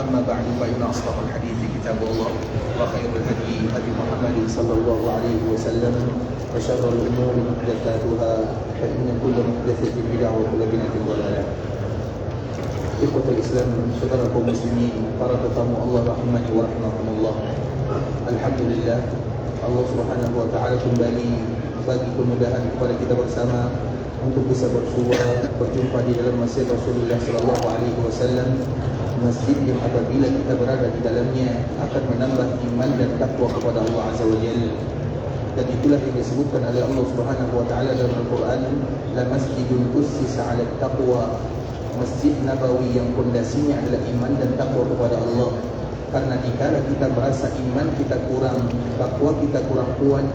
أما بعد فإن أصدق الحديث كتاب الله وخير الهدي هدي محمد صلى الله عليه وسلم وشر الأمور محدثاتها فإن كل محدثة بدعة وكل بدعة ضلالة. Ikhwatul Islam, saudara kaum muslimin, para tetamu Allah rahimani wa rahimakumullah. Alhamdulillah, Allah Subhanahu wa taala kembali bagi kemudahan kepada kita bersama untuk bisa berjumpa di dalam masjid Rasulullah sallallahu alaihi wasallam, masjid yang apabila kita berada di dalamnya akan menambah iman dan takwa kepada Allah azza wa jalla. Dan itulah yang disebutkan oleh Allah Subhanahu wa taala dalam Al-Qur'an, la masjidun ussisa 'ala taqwa, masjid Nabawi yang pondasinya adalah iman dan takwa kepada Allah. Karena jika kita merasa iman kita kurang, takwa kita kurang kuat,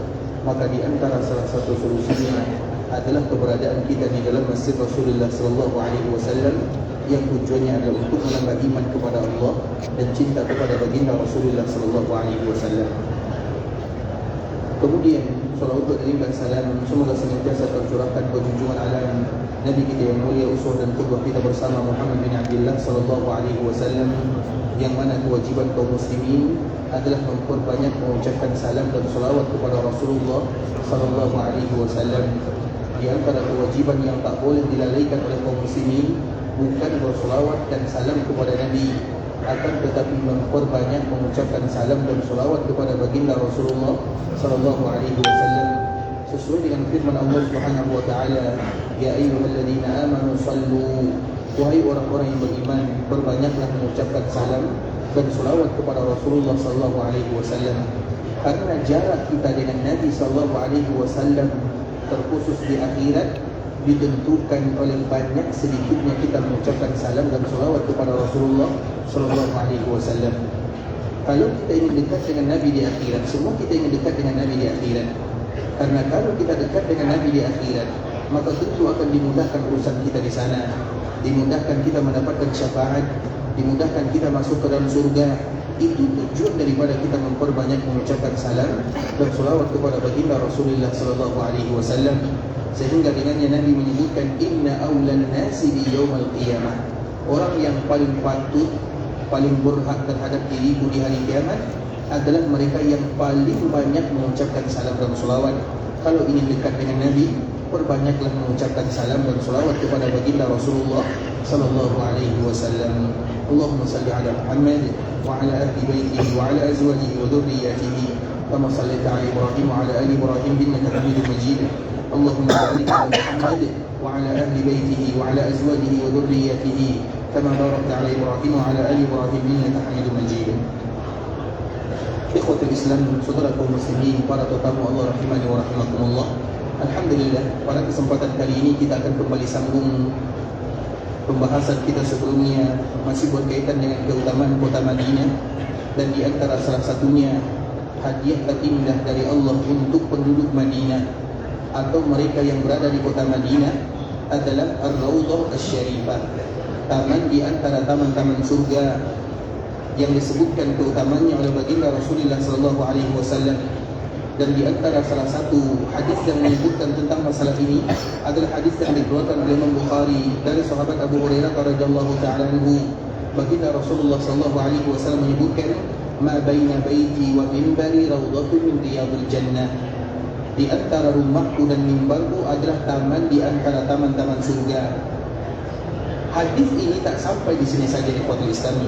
maka di antara salah satu solusinya adalah keberadaan kita di dalam masjid Rasulullah sallallahu alaihi wasallam yang tujuannya adalah untuk menambah iman kepada Allah dan cinta kepada baginda Rasulullah sallallahu alaihi wasallam. Kemudian salawat dan salam semoga senantiasa tercurahkan ke junjungan alam Nabi kita yang mulia, uswah dan qudwah kita bersama Muhammad bin Abdullah sallallahu alaihi wasallam, yang mana kewajiban kaum muslimin adalah memperbanyak mengucapkan salam dan salawat kepada Rasulullah sallallahu alaihi wasallam. Di antara kewajiban yang tak boleh dilalaikan oleh kaum muslimin bukan bersalawat dan salam kepada Nabi, akan tetapi memperbanyak mengucapkan salam dan salawat kepada baginda Rasulullah sallallahu alaihi wasallam, sesuai dengan firman Allah Subhanahu wa taala, ya ayyuhalladzina amanu sallu, wahai orang-orang yang beriman, perbanyaklah mengucapkan salam dan salawat kepada Rasulullah sallallahu alaihi wasallam. Karena jarak kita dengan Nabi sallallahu alaihi wasallam terkhusus di akhirat ditentukan oleh banyak sedikitnya kita mengucapkan salam dan salawat kepada Rasulullah sallallahu alaihi wasallam. Kalau kita ingin dekat dengan Nabi di akhirat, semua kita ingin dekat dengan Nabi di akhirat. Karena kalau kita dekat dengan Nabi di akhirat, maka tentu akan dimudahkan urusan kita di sana, dimudahkan kita mendapatkan syafaat, dimudahkan kita masuk ke dalam surga. Itu tujuan daripada kita memperbanyak mengucapkan salam dan salawat kepada baginda Rasulullah sallallahu alaihi wasallam. Sehingga dengannya Nabi menyebutkan, inna awlan nasi di yaumal qiyamah, orang yang paling patut, paling berhak terhadap diriku di hari kiamat adalah mereka yang paling banyak mengucapkan salam dan salawat. Kalau ingin dekat dengan Nabi, perbanyaklah mengucapkan salam dan salawat kepada baginda Rasulullah sallallahu alaihi wasallam. Allahumma salli ala Muhammad wa ala ahli baitihi wa ala azwajihi wa dhurriyyatihi kama shallaita ala Ibrahim wa ala ali Ibrahim innaka Hamidum Majid. Allahumma barik ala Muhammad wa ala ahli baitihi wa ala azwajihi wa dhurriyyatihi kama barakta ala Ibrahim wa ala ali Ibrahim innaka Hamidum Majid. Ikhwatul Islam, saudara kaum muslimin, para tetamu Allah rahimani wa rahimakumullah. Alhamdulillah, pada kesempatan kali ini kita akan kembali sambung pembahasan kita sebelumnya, masih berkaitan dengan keutamaan kota Madinah, dan di antara salah satunya hadiah terindah dari Allah untuk penduduk Madinah atau mereka yang berada di kota Madinah adalah Ar-Raudhah Asy-Syarifah, taman di antara taman-taman surga yang disebutkan keutamaannya oleh baginda Rasulullah sallallahu alaihi wasallam. Dan di antara salah satu hadis yang menyebutkan tentang masalah ini adalah hadis yang dikeluarkan oleh Imam Bukhari dari sahabat Abu Hurairah radhiyallahu taala anhu. Baginda Rasulullah sallallahu alaihi wasallam menyebutkan, ma baina baiti wa minbari raudhatun min riyadil jannah, di antara rumahku dan mimbarku adalah taman di antara taman-taman surga. Hadis ini tak sampai di sini saja di ikhwatul Islam,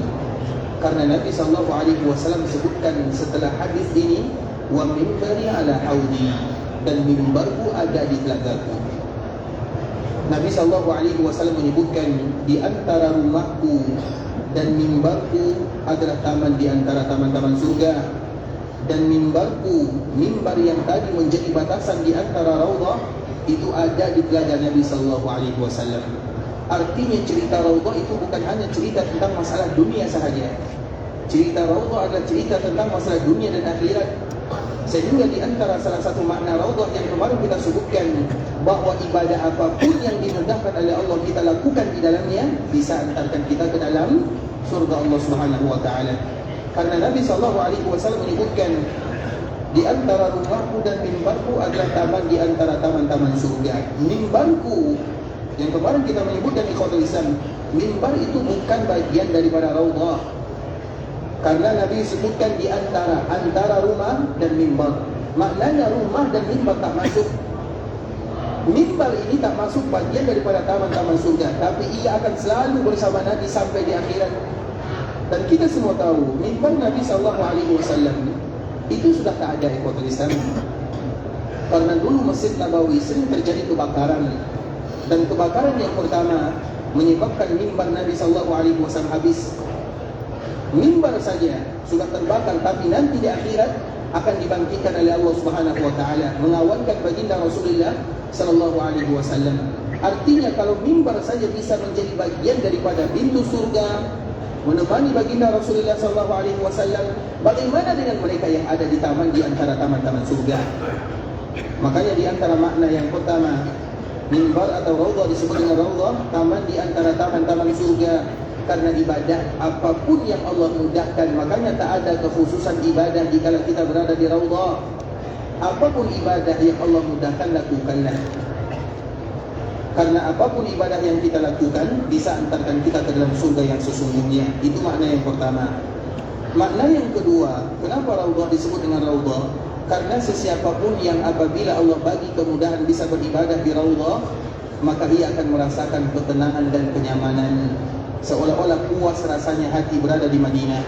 karena Nabi sallallahu alaihi wasallam sebutkan setelah hadis ini, wa mimbari ala haudi, dan mimbarku ada di telagaku. Nabi sallallahu alaihi wasallam menyebutkan, di antara rumahku dan mimbarku adalah taman di antara taman-taman surga, dan mimbarku, mimbar yang tadi menjadi batasan di antara raudhah, itu ada di telaga Nabi sallallahu alaihi wasallam. Artinya cerita raudhah itu bukan hanya cerita tentang masalah dunia sahaja. Cerita raudhah adalah cerita tentang masalah dunia dan akhirat. Sehingga di antara salah satu makna raudhah yang kemarin kita sebutkan, bahwa ibadah apapun yang dimudahkan oleh Allah kita lakukan di dalamnya bisa antarkan kita ke dalam surga Allah Subhanahu wa taala. Karena Nabi sallallahu alaihi wasallam menyebutkan, di antara rumahku dan mimbarku adalah taman di antara taman-taman surga. Mimbarku yang kemarin kita menyebutkan ikhwatul Islam, mimbar itu bukan bagian daripada raudhah. Karena Nabi sebutkan di antara rumah dan mimbar. Maknanya rumah dan mimbar tak masuk. Mimbar ini tak masuk bagian daripada taman-taman surga, tapi ia akan selalu bersama Nabi sampai di akhirat. Dan kita semua tahu mimbar Nabi SAW itu sudah tak ada ikhwatul Islam. Karena dulu Masjid Nabawi sering terjadi kebakaran. Dan kebakaran yang pertama menyebabkan mimbar Nabi SAW habis. Mimbar saja sudah terbakar, tapi nanti di akhirat akan dibangkitkan oleh Allah Subhanahu wa taala, mengawankan baginda Rasulullah sallallahu alaihi wasallam. Artinya kalau mimbar saja bisa menjadi bagian daripada pintu surga, menemani baginda Rasulullah sallallahu alaihi wasallam, bagaimana dengan mereka yang ada di taman di antara taman-taman surga? Makanya di antara makna yang pertama, mimbar atau raudhah disebut dengan raudhah, taman di antara taman-taman surga. Karena ibadah apapun yang Allah mudahkan, makanya tak ada kekhususan ibadah jika kita berada di raudhah. Apapun ibadah yang Allah mudahkan, lakukanlah. Karena apapun ibadah yang kita lakukan bisa antarkan kita ke dalam surga yang sesungguhnya. Itu makna yang pertama. Makna yang kedua, kenapa raudhah disebut dengan raudhah? Karena sesiapapun yang apabila Allah bagi kemudahan bisa beribadah di raudhah, maka ia akan merasakan ketenangan dan kenyamanan, seolah-olah puas rasanya hati berada di Madinah.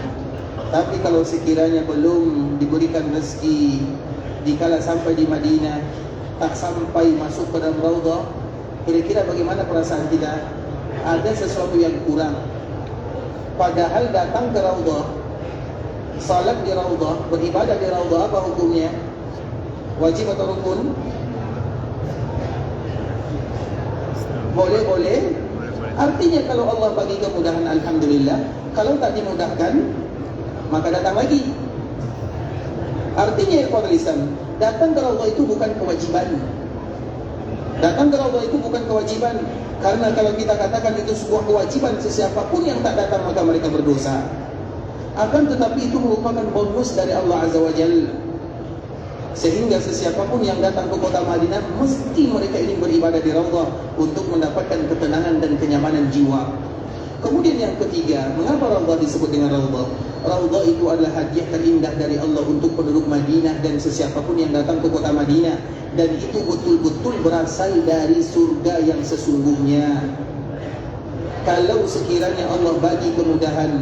Tapi kalau sekiranya belum diberikan rezeki, dikala sampai di Madinah tak sampai masuk ke dalam raudhah, kira-kira bagaimana perasaan kita? Ada sesuatu yang kurang. Padahal datang ke raudhah, salat di raudhah, beribadah di raudhah, apa hukumnya? Wajib atau rukun? Boleh-boleh. Artinya kalau Allah bagi kemudahan, alhamdulillah. Kalau tak dimudahkan, maka datang lagi. Artinya ikhwatul Islam, datang ke raudhah itu bukan kewajiban. Datang ke raudhah itu bukan kewajiban. Karena kalau kita katakan itu sebuah kewajiban, sesiapapun yang tak datang maka mereka berdosa. Akan tetapi itu merupakan bonus dari Allah Azza wa Jalla. Sehingga sesiapapun yang datang ke kota Madinah, mesti mereka ingin beribadah di raudhah untuk mendapatkan ketenangan dan kenyamanan jiwa. Kemudian yang ketiga, mengapa raudhah disebut dengan raudhah? Raudhah itu adalah hadiah terindah dari Allah untuk penduduk Madinah dan sesiapapun yang datang ke kota Madinah. Dan itu betul-betul berasal dari surga yang sesungguhnya. Kalau sekiranya Allah bagi kemudahan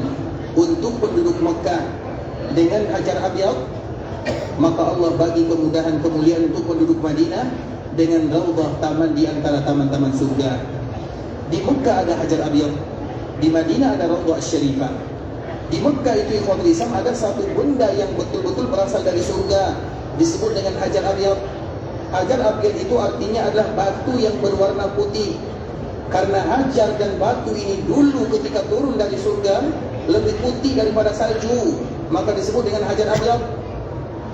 untuk penduduk Mekah dengan Hajar Abyad, maka Allah bagi kemudahan kemuliaan untuk penduduk Madinah dengan raudhah, taman di antara taman-taman surga. Di Mekah ada Hajar Abyad, di Madinah ada Raudhah Asy-Syarifah. Di Mekah itu ikhwatul Islam ada satu benda yang betul-betul berasal dari surga, disebut dengan Hajar Abyad. Hajar Abyad itu artinya adalah batu yang berwarna putih. Karena hajar dan batu ini dulu ketika turun dari surga lebih putih daripada salju, maka disebut dengan Hajar Abyad.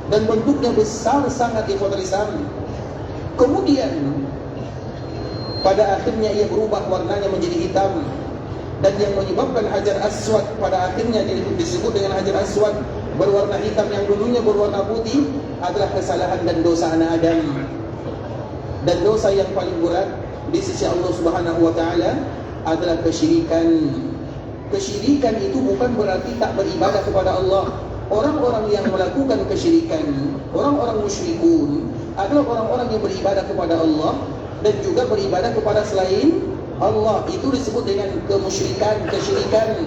Dan bentuknya besar sangat ikhwatul Islam. Kemudian pada akhirnya ia berubah warnanya menjadi hitam. Dan yang menyebabkan Hajar Aswad pada akhirnya disebut dengan Hajar Aswad berwarna hitam yang dulunya berwarna putih adalah kesalahan dan dosa anak Adam. Dan dosa yang paling berat di sisi Allah Subhanahu wa taala adalah kesyirikan. Kesyirikan itu bukan berarti tak beribadah kepada Allah. Orang-orang yang melakukan kesyirikan, orang-orang musyrikun adalah orang-orang yang beribadah kepada Allah dan juga beribadah kepada selain Allah. Itu disebut dengan kemusyrikan, kesyirikan.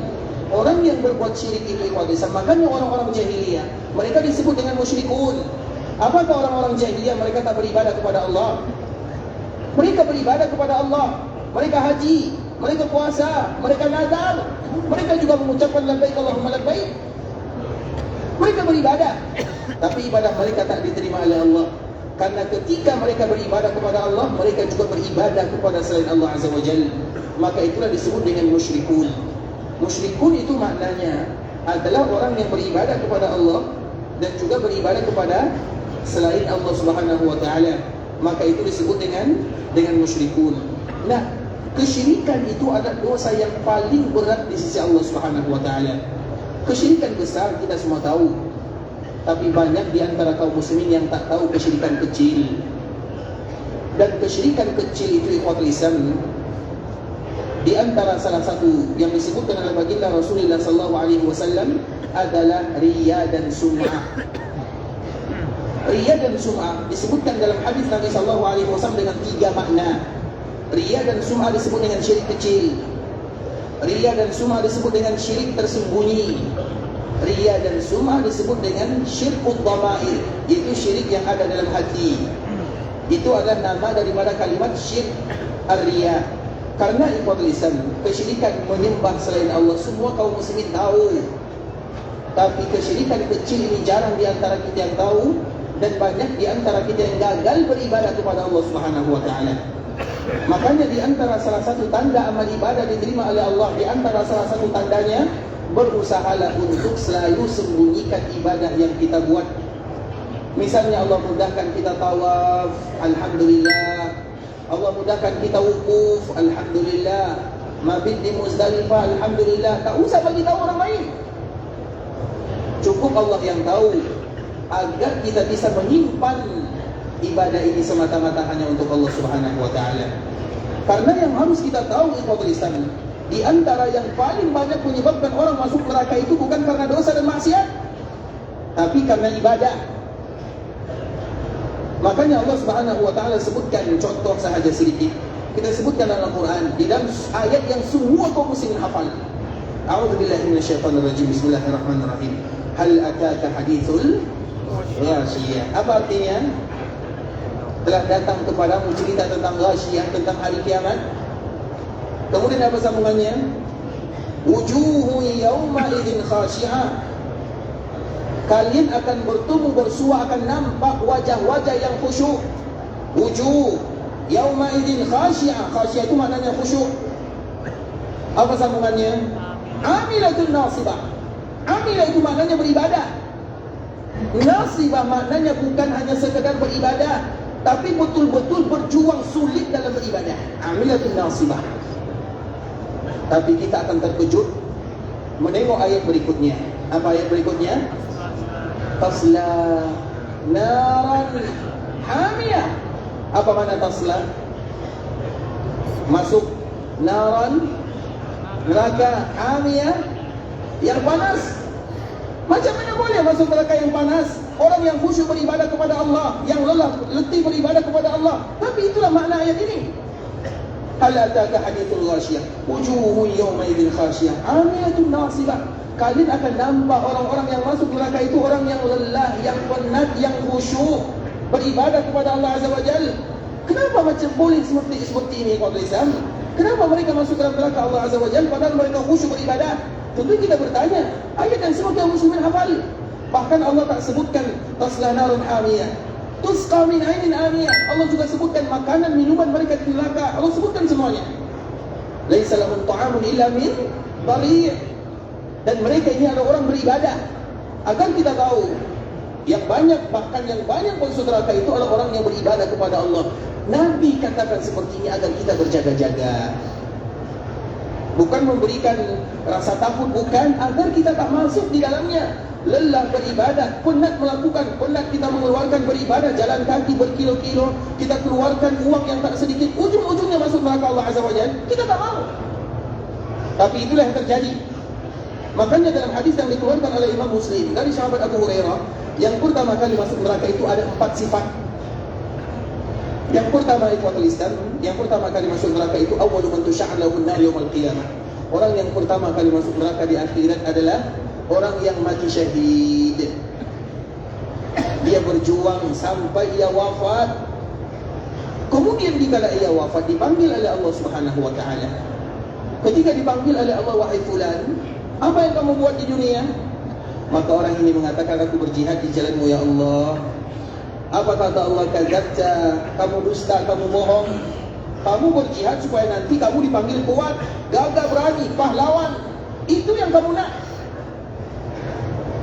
Orang yang berbuat syirik itu ikhwatul Islam, makanya orang-orang jahiliyah mereka disebut dengan musyrikun. Apakah orang-orang jahiliyah mereka tak beribadah kepada Allah? Mereka beribadah kepada Allah. Mereka haji, mereka puasa, mereka nazar, mereka juga mengucapkan labbaik Allahumma labbaik. Mereka beribadah, tapi ibadah mereka tak diterima oleh Allah. Karena ketika mereka beribadah kepada Allah, mereka juga beribadah kepada selain Allah Azza wa Jalla. Maka itulah disebut dengan musyrikun. Musyrikun itu maknanya adalah orang yang beribadah kepada Allah dan juga beribadah kepada selain Allah Subhanahu wa taala. Maka itu disebut dengan musyrikun. Nah, kesyirikan itu adalah dosa yang paling berat di sisi Allah Subhanahu wa taala. Kesyirikan besar kita semua tahu, tapi banyak di antara kaum muslimin yang tak tahu kesyirikan kecil. Dan kesyirikan kecil itu ikhwatul Islam Di antara salah satu yang disebutkan oleh baginda Rasulullah SAW adalah riya dan sum'ah. Riya dan sum'ah disebutkan dalam hadis Nabi SAW dengan 3 makna. Riya dan sum'ah disebut dengan syirik kecil. Riya dan sum'ah disebut dengan syirik tersembunyi. Riya dan sum'ah disebut dengan syirkul dhamair, yaitu syirik yang ada dalam hati. Itu adalah nama daripada kalimat syirik ar-riya. Karena ikhwatul Islam, kesyirikan menyembah selain Allah semua kaum muslimin tahu. Tapi kesyirikan kecil ini jarang di antara kita yang tahu, dan banyak di antara kita yang gagal beribadah kepada Allah Subhanahu wa taala. Makanya di antara salah satu tanda amal ibadah diterima oleh Allah, di antara salah satu tandanya, berusahalah untuk selalu sembunyikan ibadah yang kita buat. Misalnya Allah mudahkan kita tawaf, alhamdulillah. Allah mudahkan kita wukuf, alhamdulillah. Mabit di Muzdalifah, alhamdulillah. Tak usah bagi tahu orang lain, cukup Allah yang tahu, agar kita bisa menyimpan ibadah ini semata-mata hanya untuk Allah Subhanahu wa taala. Karena yang harus kita tahu ikhwatul Islam, di antara yang paling banyak menyebabkan orang masuk neraka itu bukan karena dosa dan maksiat, tapi karena ibadah. Makanya Allah Subhanahu wa taala sebutkan contoh sahaja sedikit. Kita sebutkan dalam Al-Quran di dalam ayat yang semua kaum muslimin hafal. A'udzubillahi minasyaitonir rajim. Bismillahirrahmanirrahim. Hal ataka hadithul ghashiyah. Apa artinya? Telah datang kepadamu cerita tentang ghashiyah, tentang hari kiamat. Kemudian apa sambungannya? Wujuhu yawma idzin khashi'ah. Kalian akan bertemu bersua, akan nampak wajah-wajah yang khusyuk. Wujuh yauma idzin khashi'ah. Khashi'ah itu maknanya khusyuk. Apa sambungannya? Amilatun nasibah. Amilah itu maknanya beribadah. Nasibah maknanya bukan hanya sekedar beribadah, tapi betul-betul berjuang sulit dalam beribadah. Amilatun nasibah. Tapi kita akan terkejut menengok ayat berikutnya. Apa ayat berikutnya? Tasla naran hamiyah. Apa makna tasla? Masuk naran, neraka hamiyah, yang panas. Macam mana boleh masuk neraka yang panas? Orang yang khusyuk beribadah kepada Allah, yang lelah, letih beribadah kepada Allah. Tapi itulah makna ayat ini. Hal ataka hadithul ghashiyah, wujuhun yawma idzin khashiyah, amiyatun nasibah. Kalian akan nampak orang-orang yang masuk neraka itu orang yang lelah, yang penat, yang khusyuk beribadah kepada Allah Azza wa Jalla. Kenapa macam boleh seperti ini Qaul Islam? Kenapa mereka masuk dalam neraka Allah Azza wa Jalla padahal mereka khusyuk beribadah? Tentu kita bertanya, ayat yang semua kaum muslimin hafal. Bahkan Allah tak sebutkan tasla narun hamiyah, tusqa min ainin aniyah. Allah juga sebutkan makanan minuman mereka di neraka. Allah sebutkan semuanya. Laisa lahum ta'amun illa min dhari'. Dan mereka ini adalah orang beribadah. Agar kita tahu, yang banyak, bahkan yang banyak masuk neraka itu adalah orang yang beribadah kepada Allah. Nabi katakan seperti ini agar kita berjaga-jaga. Bukan memberikan rasa takut, bukan, agar kita tak masuk di dalamnya. Lelah beribadah, penat melakukan, penat kita mengeluarkan beribadah, jalan kaki berkilo-kilo, kita keluarkan uang yang tak sedikit, ujung-ujungnya masuk neraka Allah Azza wa Jalla. Kita tak mau. Tapi itulah yang terjadi. Makanya dalam hadis yang dikeluarkan oleh Imam Muslim dari sahabat Abu Hurairah, yang pertama kali masuk neraka itu ada 4 sifat. Yang pertama ikhwatul Islam, yang pertama kali masuk neraka itu awwalu man tusya'al lahu an-nar yaumil qiyamah. Orang yang pertama kali masuk neraka di akhirat adalah orang yang mati syahid. Dia berjuang sampai ia wafat. Kemudian dikala ia wafat dipanggil oleh Allah Subhanahu wa taala. Ketika dipanggil oleh Allah, wahai fulan, apa yang kamu buat di dunia? Maka orang ini mengatakan, aku berjihad di jalanmu ya Allah. Apa kata Allah? Kadzabta, kamu dusta, kamu bohong. Kamu berjihad supaya nanti kamu dipanggil kuat, gagah berani, pahlawan. Itu yang kamu nak.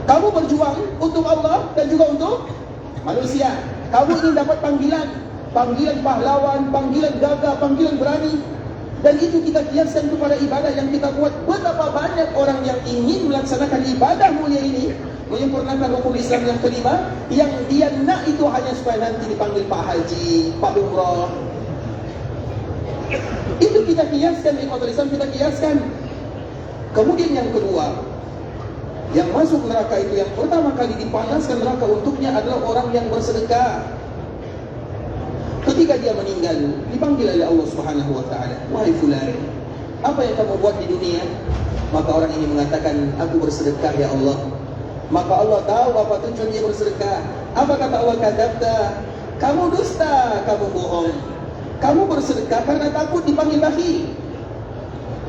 Kamu berjuang untuk Allah dan juga untuk manusia. Kamu ingin dapat panggilan, panggilan pahlawan, panggilan gagah, panggilan berani. Dan itu kita kiaskan kepada ibadah yang kita buat. Betapa banyak orang yang ingin melaksanakan ibadah mulia ini, menyempurnakan rukun Islam yang kelima, yang dia nak itu hanya supaya nanti dipanggil Pak Haji, Pak Umrah. Itu kita kiaskan, ikhwatul Islam, kita kiaskan. Kemudian yang kedua, yang masuk neraka itu yang pertama kali dipanaskan neraka untuknya adalah orang yang bersedekah. Ketika dia meninggal, dipanggil oleh Allah Subhanahu wa taala, "Wahai fulan, apa yang kamu buat di dunia?" Maka orang ini mengatakan, "Aku bersedekah ya Allah." Maka Allah tahu apa tujuan dia bersedekah. Apa kata Allah? "Kadzabta." Kamu dusta, kamu bohong. Kamu bersedekah karena takut dipanggil bakhil.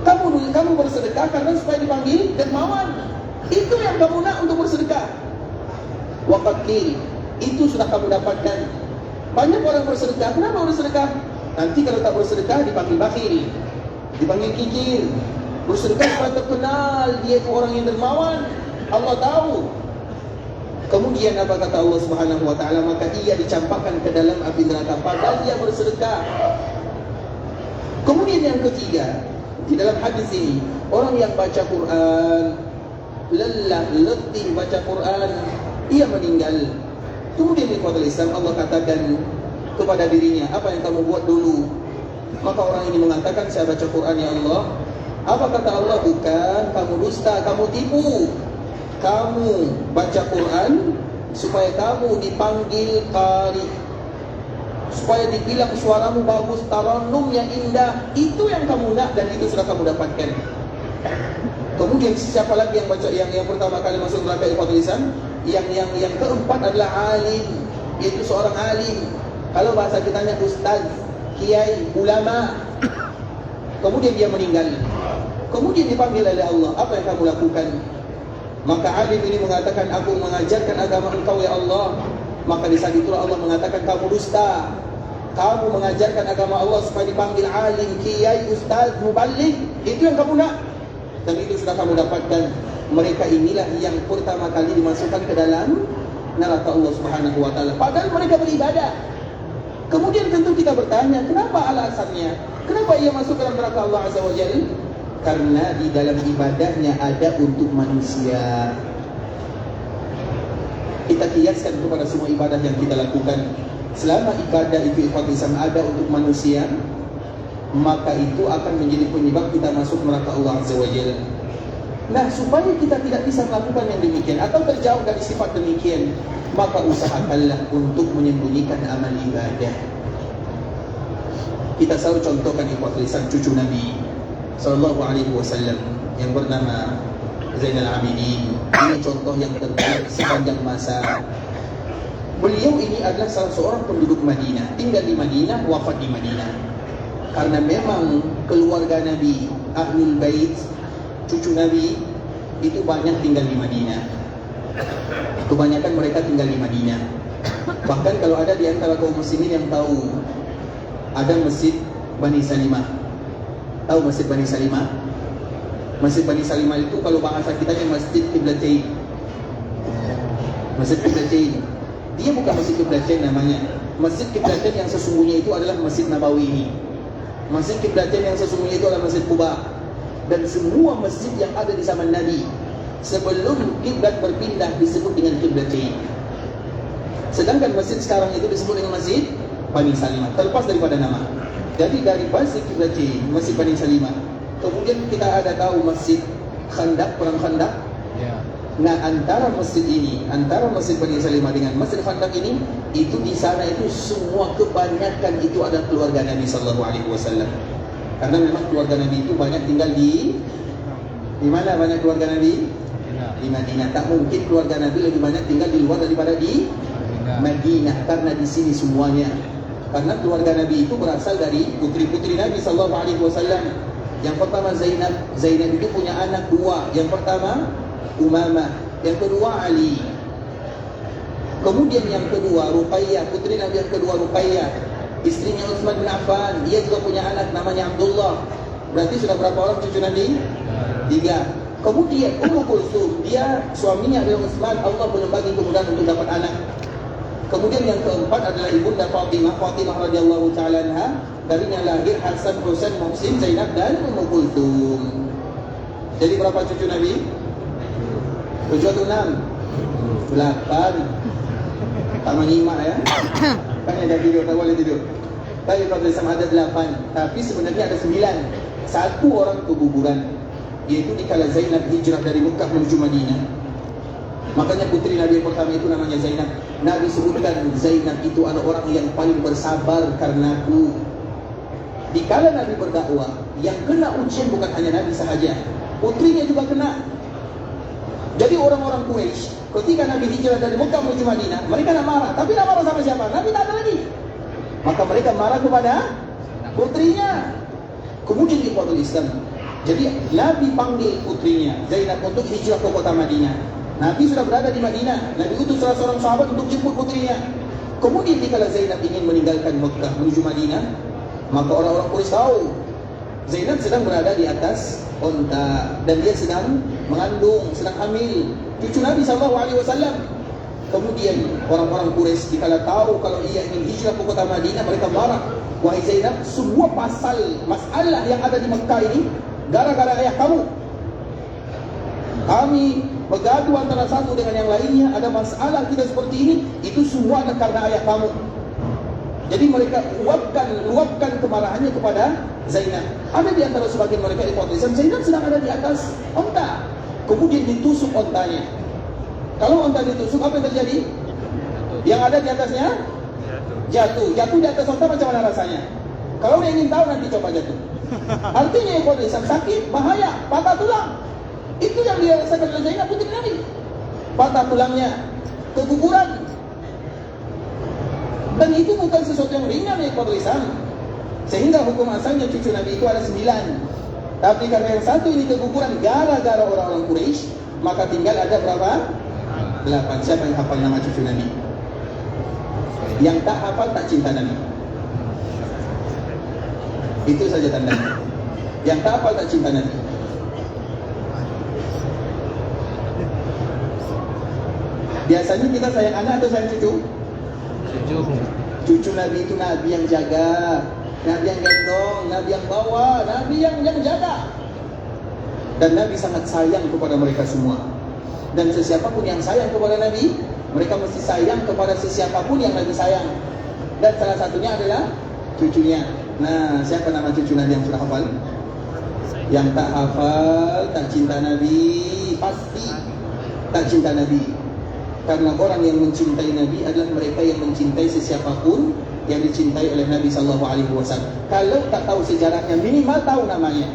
Kamu bersedekah karena supaya dipanggil dermawan. Itu yang kamu nak untuk bersedekah. Waqad itu sudah kamu dapatkan. Banyak orang bersedekah. Kenapa bersedekah? Nanti kalau tak bersedekah dipanggil bakhil, dipanggil kikir. Bersedekah supaya terkenal dia itu orang yang dermawan. Allah tahu. Kemudian apa kata Allah Subhanahu wa taala? Maka ia dicampakkan ke dalam api neraka padahal dia bersedekah. Kemudian yang ketiga, di dalam hadis ini, orang yang baca Quran, lelah, letih baca Quran, ia meninggal. Kemudian di ikhwatul Islam, Allah katakan kepada dirinya, "Apa yang kamu buat dulu?" Maka orang ini mengatakan, "Saya baca Quran ya Allah." Apa kata Allah? "Bukan, kamu dusta, kamu tipu. Kamu baca Quran supaya kamu dipanggil qari, supaya dibilang suaramu bagus, tarannum yang indah. Itu yang kamu nak dan itu sudah kamu dapatkan." Kemudian siapa lagi yang baca yang pertama kali masuk neraka ikhwatul Islam? Yang keempat adalah alim, yaitu seorang alim. Kalau bahasa kitanya ustaz, kiai, ulama. Kemudian dia meninggal. Kemudian dipanggil oleh Allah, "Apa yang kamu lakukan?" Maka alim ini mengatakan, "Aku mengajarkan agama Engkau ya Allah." Maka di saat itulah Allah mengatakan, "Kamu dusta. Kamu mengajarkan agama Allah supaya dipanggil alim, kiai, ustaz, muballigh. Itu yang kamu nak dan itu sudah kamu dapatkan." Mereka inilah yang pertama kali dimasukkan ke dalam neraka Allah Subhanahu wa taala. Padahal mereka beribadah. Kemudian tentu kita bertanya, kenapa alasannya? Kenapa ia masuk dalam neraka Allah Azza wa Jalla? Karena di dalam ibadahnya ada untuk manusia. Kita kiaskan kepada semua ibadah yang kita lakukan. Selama ibadah itu ikhwatul Islam ada untuk manusia, maka itu akan menjadi penyebab kita masuk neraka Allah Azza wa Jalla. Nah, supaya kita tidak bisa melakukan yang demikian atau terjauh dari sifat demikian, maka usahakanlah untuk menyembunyikan amal ibadah. Kita selalu contohkan ikhwatul Islam cucu Nabi Sallallahu Alaihi Wasallam yang bernama Zainal Abidin. Ini contoh yang terbaik sepanjang masa. Beliau ini adalah salah seorang penduduk Madinah, tinggal di Madinah, wafat di Madinah. Karena memang keluarga Nabi, Ahlul Bait, cucu Nabi itu banyak tinggal di Madinah. Kebanyakan mereka tinggal di Madinah. Bahkan kalau ada di antara kaum muslimin yang tahu ada Masjid Bani Salimah. Tahu Masjid Bani Salimah? Masjid Bani Salimah itu kalau bahasa kitanya Masjid Qiblatain. Masjid Qiblatain. Dia bukan Masjid Qiblatain namanya. Masjid Qiblatain yang sesungguhnya itu adalah Masjid Nabawi ini. Masjid Qiblatain yang sesungguhnya itu adalah Masjid Quba. Dan semua masjid yang ada di zaman Nabi sebelum kiblat berpindah disebut dengan Qiblatain. Sedangkan masjid sekarang itu disebut dengan Masjid Bani Salimah, terlepas daripada nama. Jadi dari Masjid Qiblatain, Masjid Bani Salimah. Kemudian kita ada tahu Masjid Khandaq, perang Khandaq. Ya. Nah, antara masjid ini, antara Masjid Bani Salimah dengan Masjid Khandaq ini, itu di sana itu semua kebanyakan itu ada keluarga Nabi Sallallahu Alaihi Wasallam. Karena memang keluarga Nabi itu banyak tinggal di mana banyak keluarga Nabi? Di Madinah. Tak mungkin keluarga Nabi lebih banyak tinggal di luar daripada di Madinah. Karena di sini semuanya. Karena keluarga Nabi itu berasal dari putri-putri Nabi Sallallahu Alaihi Wasallam. Yang pertama Zainab. Zainab itu punya anak dua. Yang pertama Umamah. Yang kedua Ali. Kemudian yang kedua Ruqayyah. Putri Nabi yang kedua Ruqayyah, istrinya Utsman bin Affan. Dia juga punya anak namanya Abdullah. Berarti sudah berapa orang cucu Nabi? 3. Kemudian Ummu Kulsum. Dia suaminya adalah Utsman. Allah belum bagi kemudahan untuk dapat anak. Kemudian yang keempat adalah ibunda Fatimah. Fatimah radhiyallahu taala anha. Darinya lahir Hasan, Husain, Muhsin, Zainab dan Ummu Kulsum. Jadi berapa cucu Nabi? 7 atau 6? 8. Tak menyimak ya. Kan ada tidur, tak boleh tidur. Tapi Ikhwatul Islam ada 8, tapi sebenarnya ada 9. Satu orang keguguran, yaitu dikala Zainab hijrah dari Mekah menuju Madinah. Makanya putri Nabi yang pertama itu namanya Zainab. Nabi sebutkan Zainab itu adalah orang yang paling bersabar karena aku. Dikala Nabi berdakwah, yang kena ujian bukan hanya Nabi sahaja, putrinya juga kena. Jadi orang-orang Quraisy ketika Nabi hijrah dari Mekah menuju Madinah, mereka nak marah. Tapi nak marah sama siapa? Nabi tak ada lagi. Maka mereka marah kepada putrinya. Kemudian di Ikhwatul Islam, jadi Nabi panggil putrinya Zainab untuk hijrah ke kota Madinah. Nabi sudah berada di Madinah. Nabi utus salah seorang sahabat untuk jemput putrinya. Kemudian dikala Zainab ingin meninggalkan Mekah menuju Madinah, maka orang-orang Quraisy tahu Zainab sedang berada di atas unta dan dia sedang mengandung, sedang hamil cucu Nabi SAW. Kemudian orang-orang Quraisy dikala tahu kalau ia ingin hijrah ke kota Madinah, mereka marah. Wahai Zainab, semua masalah yang ada di Mekah ini gara-gara ayah kamu. Kami bergaduh antara satu dengan yang lainnya, ada masalah kita seperti ini, itu semua ada karena ayah kamu. Jadi mereka luapkan kemarahannya kepada Zainab. Ada di antara sebagian mereka Ikhwatul Islam, Zainab sedang ada di atas onta, kemudian ditusuk ontanya. Kalau onta ditusuk, apa yang terjadi? Yang ada di atasnya jatuh di atas onta. Macam mana rasanya? Kalau dia ingin tahu, nanti coba jatuh. Artinya Ikhwatul Islam sakit, bahaya, patah tulang. Itu yang dia rasakan oleh Zainab putri Nabi. Patah tulangnya, keguguran. Dan itu bukan sesuatu yang ringan ya Ikhwatul Islam. Sehingga hukum asalnya cucu Nabi itu ada 9. Tapi karena yang satu ini keguguran gara-gara orang-orang Quraisy, maka tinggal ada berapa? 8. Siapa yang hafal nama cucu Nabi? Yang tak hafal tak cinta Nabi. Itu saja tandanya. Yang tak hafal tak cinta Nabi. Biasanya kita sayang anak atau sayang cucu? Cucu Nabi itu Nabi yang jaga, Nabi yang gendong, Nabi yang bawa, Nabi yang jaga. Dan Nabi sangat sayang kepada mereka semua. Dan sesiapapun yang sayang kepada Nabi, mereka mesti sayang kepada sesiapapun yang Nabi sayang. Dan salah satunya adalah cucunya. Nah, siapa nama cucu Nabi yang sudah hafal? Yang tak hafal, tak cinta Nabi, pasti tak cinta Nabi. Karena orang yang mencintai Nabi adalah mereka yang mencintai sesiapapun yang dicintai oleh Nabi SAW. Kalau tak tahu sejarahnya, minimal tahu namanya.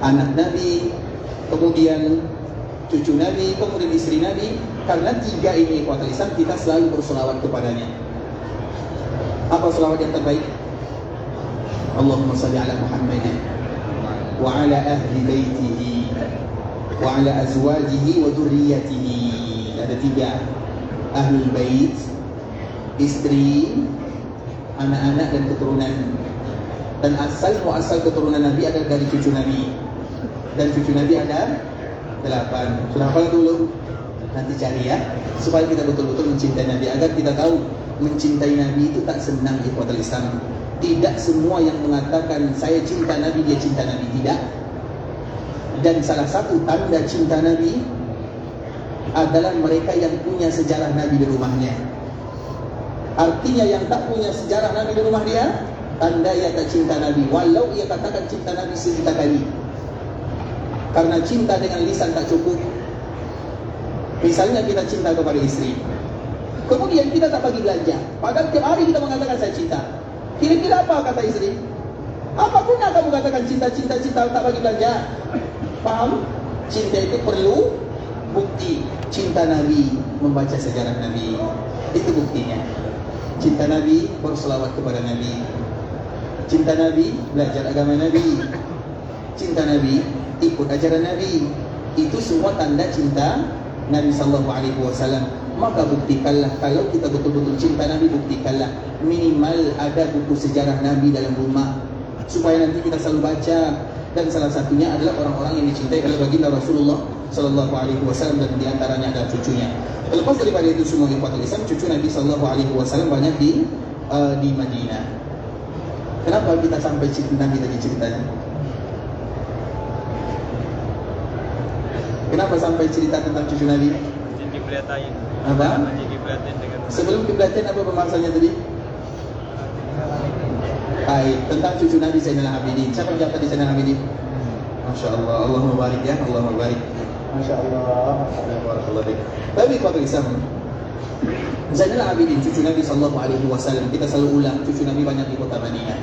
Anak Nabi, kemudian cucu Nabi, kemudian istri Nabi. Karena 3 ini Ikhwatul Islam, kita selalu berselawat kepadanya. Apa selawat yang terbaik? Allahumma salli ala Muhammadin wa ala ahli baitihi wa ala azwajihi wa dhurriyyatihi. Ada 3. Ahlul bait, istri, anak-anak dan keturunan. Dan muasal keturunan Nabi adalah dari cucu Nabi. Dan cucu Nabi ada 8. Sudah hafal dulu? Nanti cari ya, supaya kita betul-betul mencintai Nabi. Agar kita tahu mencintai Nabi itu tak senang di Ikhwatul Islam. Tidak semua yang mengatakan saya cinta Nabi, dia cinta Nabi. Tidak. Dan salah satu tanda cinta Nabi adalah mereka yang punya sejarah Nabi di rumahnya. Artinya yang tak punya sejarah Nabi di rumah dia, tanda ia tak cinta Nabi, walau ia katakan cinta Nabi 1.000 kali. Karena cinta dengan lisan tak cukup. Misalnya kita cinta kepada istri, kemudian kita tak bagi belanja, padahal tiap hari kita mengatakan saya cinta. Kira-kira apa kata istri? Apapun yang kamu katakan cinta tak bagi belanja. Paham? Cinta itu perlu bukti. Cinta Nabi, membaca sejarah Nabi, itu buktinya. Cinta Nabi, berselawat kepada Nabi. Cinta Nabi, belajar agama Nabi. Cinta Nabi, ikut ajaran Nabi. Itu semua tanda cinta Nabi SAW. Maka buktikanlah, kalau kita betul-betul cinta Nabi, buktikanlah minimal ada buku sejarah Nabi dalam rumah, supaya nanti kita selalu baca. Dan salah satunya adalah orang-orang yang dicintai oleh baginda Rasulullah SAW, dan diantaranya ada cucunya. Lepas daripada itu semua Ikhwatul Islam, cucu Nabi SAW banyak di Madinah. Kenapa kita sampai cinta Nabi tadi ceritanya? Kenapa sampai cerita tentang cucu Nabi? Dibelatain. Apa? Dibelatain dengan Sebelum kiblatin apa pembahasannya tadi? Baik, tentang cucu Nabi Zainal Abidin. Siapa yang jawab tadi Zainal Abidin? Masya Allah, Allah mubarak ya, Allah mubarak. Masya Allah, Barakallahu fiik. Baik, Bapak Islam, Zainal Abidin, cucu Nabi Sallallahu Alaihi Wasallam. Kita selalu ulang, cucu Nabi banyak di kota Madinah.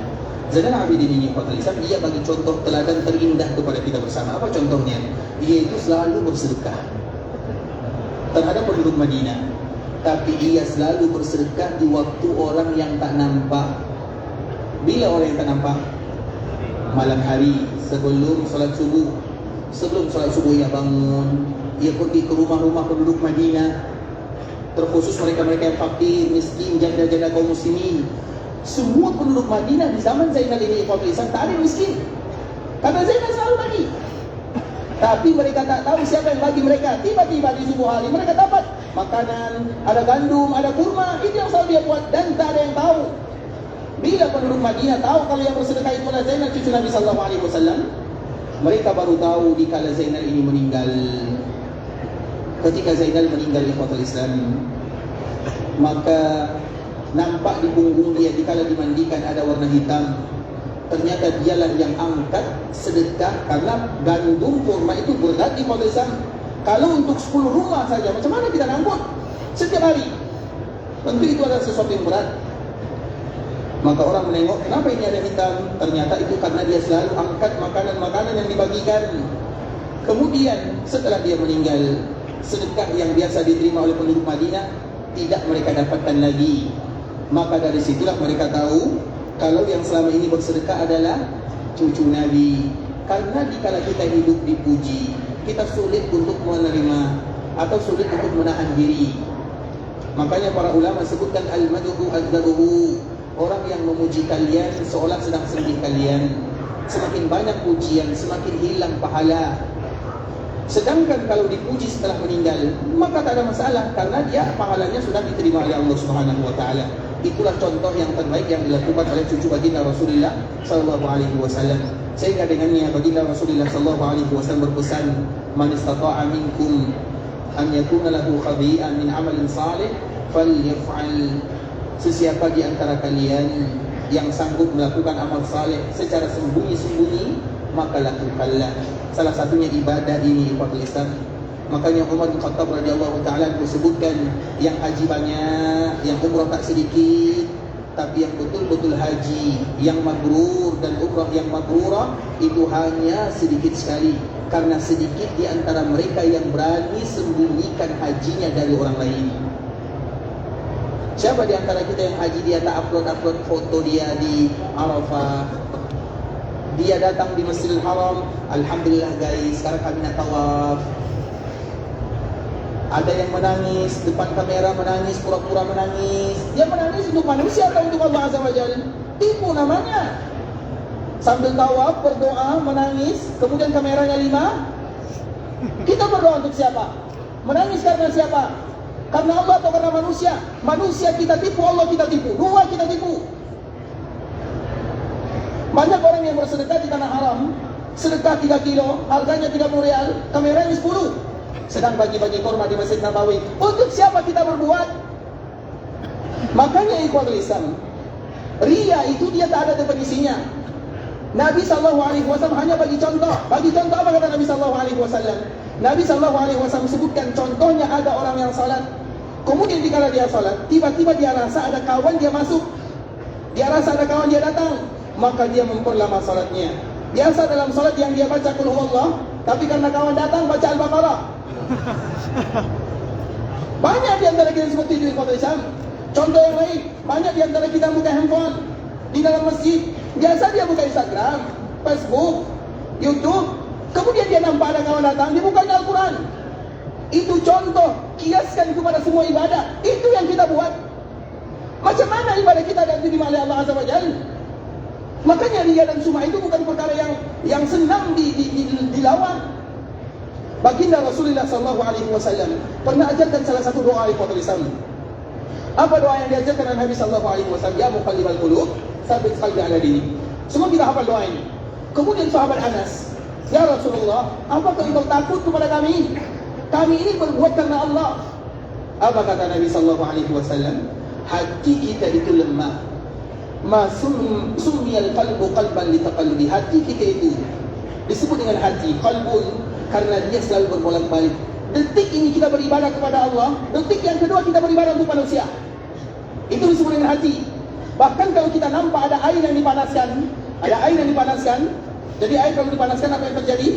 Zainal Abidin ini, Bapak Islam, dia bagi contoh teladan terindah kepada kita bersama. Apa contohnya? Dia itu selalu bersedekah terhadap penduduk Madinah, tapi ia selalu bersedekah di waktu orang yang tak nampak. Bila orang yang tak nampak? Malam hari sebelum solat subuh. Sebelum solat subuh ia bangun, ia pergi ke rumah-rumah penduduk Madinah, terkhusus mereka-mereka yang fakir, miskin, janda-janda kaum muslimin. Semua penduduk Madinah di zaman Zainal ini, tak ada yang miskin, karena Zainal selalu bagi. Tapi mereka tak tahu siapa yang bagi mereka. Tiba-tiba di subuh hari mereka dapat makanan, ada gandum, ada kurma. Itu yang selalu dia buat dan tak ada yang tahu. Bila penduduk Madinah tahu kalau yang bersedekah itu adalah Zainal cucu Nabi Sallallahu Alaihi Wasallam, mereka baru tahu dikala Zainal ini meninggal. Ketika Zainal meninggal di kota Islam, maka nampak di punggung dia dikala dimandikan ada warna hitam. Ternyata dialah yang angkat sedekah, karena gandum kurma itu berat di kota Islam. Kalau untuk 10 rumah saja, macam mana kita ngangkut setiap hari? Tentu itu adalah sesuatu yang berat. Maka orang menengok, kenapa ini ada hitam? Ternyata itu karena dia selalu angkat makanan-makanan yang dibagikan. Kemudian setelah dia meninggal, sedekah yang biasa diterima oleh penduduk Madinah tidak mereka dapatkan lagi. Maka dari situlah mereka tahu kalau yang selama ini bersedekah adalah cucu Nabi. Karena dikala kita hidup dipuji, kita sulit untuk menerima atau sulit untuk menahan diri. Makanya para ulama sebutkan al-madhu adzabuhu. Orang yang memuji kalian seolah sedang sedih kalian. Semakin banyak pujian, semakin hilang pahala. Sedangkan kalau dipuji setelah meninggal, maka tak ada masalah, karena dia pahalanya sudah diterima oleh Allah Subhanahu wa taala. Itulah contoh yang terbaik yang dilakukan oleh cucu baginda Rasulullah sallallahu alaihi wasallam. Sehingga dengannya baginda Rasulullah sallallahu alaihi wasallam berpesan, "Man istata'a minkum an yakuna lahu khabi'an min 'amalin salih falyaf'al." Sesiapa di antara kalian yang sanggup melakukan amal saleh secara sembunyi-sembunyi, maka lakukanlah. Salah satunya ibadah ini, Ikhwatul Islam. Makanya Umar bin Khattab radhiyallahu taala disebutkan yang haji banyak, yang umrah tak sedikit, tapi yang betul-betul haji yang mabrur dan umrah yang mabrurah itu hanya sedikit sekali. Karena sedikit di antara mereka yang berani sembunyikan hajinya dari orang lain. Siapa di antara kita yang haji dia tak upload foto dia di Arafah? Dia datang di Masjidil Haram, alhamdulillah guys, sekarang kami nak tawaf. Ada yang menangis depan kamera, menangis, pura-pura menangis. Dia menangis untuk manusia atau untuk Allah Azza wa Jalla? Tipu namanya. Sambil tawaf, berdoa, menangis, kemudian kameranya 5. Kita berdoa untuk siapa? Menangis karena siapa? Karena Allah atau karena manusia? Manusia kita tipu, Allah kita tipu. Dua kita tipu. Banyak orang yang bersedekah di tanah haram, sedekah 3 kilo, harganya 30 rial, kameranya 10. Sedang bagi-bagi kurma di Masjid Nabawi. Untuk siapa kita berbuat? Makanya ikhwatul Islam, ria itu dia tak ada definisinya. Nabi SAW hanya bagi contoh. Bagi contoh apa kata Nabi SAW? Nabi SAW sebutkan contohnya ada orang yang salat. Kemudian dikala dia salat, tiba-tiba dia rasa ada kawan dia masuk. Dia rasa ada kawan dia datang, maka dia memperlama salatnya. Biasa dalam salat yang dia baca Qul huwallah, tapi karena kawan datang baca Al-Baqarah. Banyak di antara kita seperti itu, Islam. Contoh yang lain, banyak di antara kita buka handphone di dalam masjid. Biasa dia buka Instagram, Facebook, YouTube. Kemudian dia nampak ada kawan datang, dia bukanya Al-Quran. Itu contoh, kiaskan kepada semua ibadah. Itu yang kita buat. Macam mana ibadah kita dan diterima oleh Allah Azza wa Jalla? Makanya ria dan sum'ah itu bukan perkara yang senang dilawan. Baginda Rasulullah SAW pernah ajarkan salah satu doa ikhwatul Islam. Apa doa yang diajarkan oleh Nabi SAW? Ya muqallibal qulub, tsabbit qalbi ala dinik. Semua kita hafal doa ini. Kemudian sahabat Anas, ya Rasulullah, apakah engkau takut kepada kami? Kami ini berbuat karena Allah. Apa kata Nabi SAW? Hati kita itu lemah. Sumiyal qalbu qalban litaqallubi. Hati kita itu disebut dengan hati, qalbun, karena dia selalu berbolak-balik. Detik ini kita beribadah kepada Allah, detik yang kedua kita beribadah untuk manusia. Itu disebut dengan hati. Bahkan kalau kita nampak ada air yang dipanaskan, jadi air kalau dipanaskan apa yang terjadi?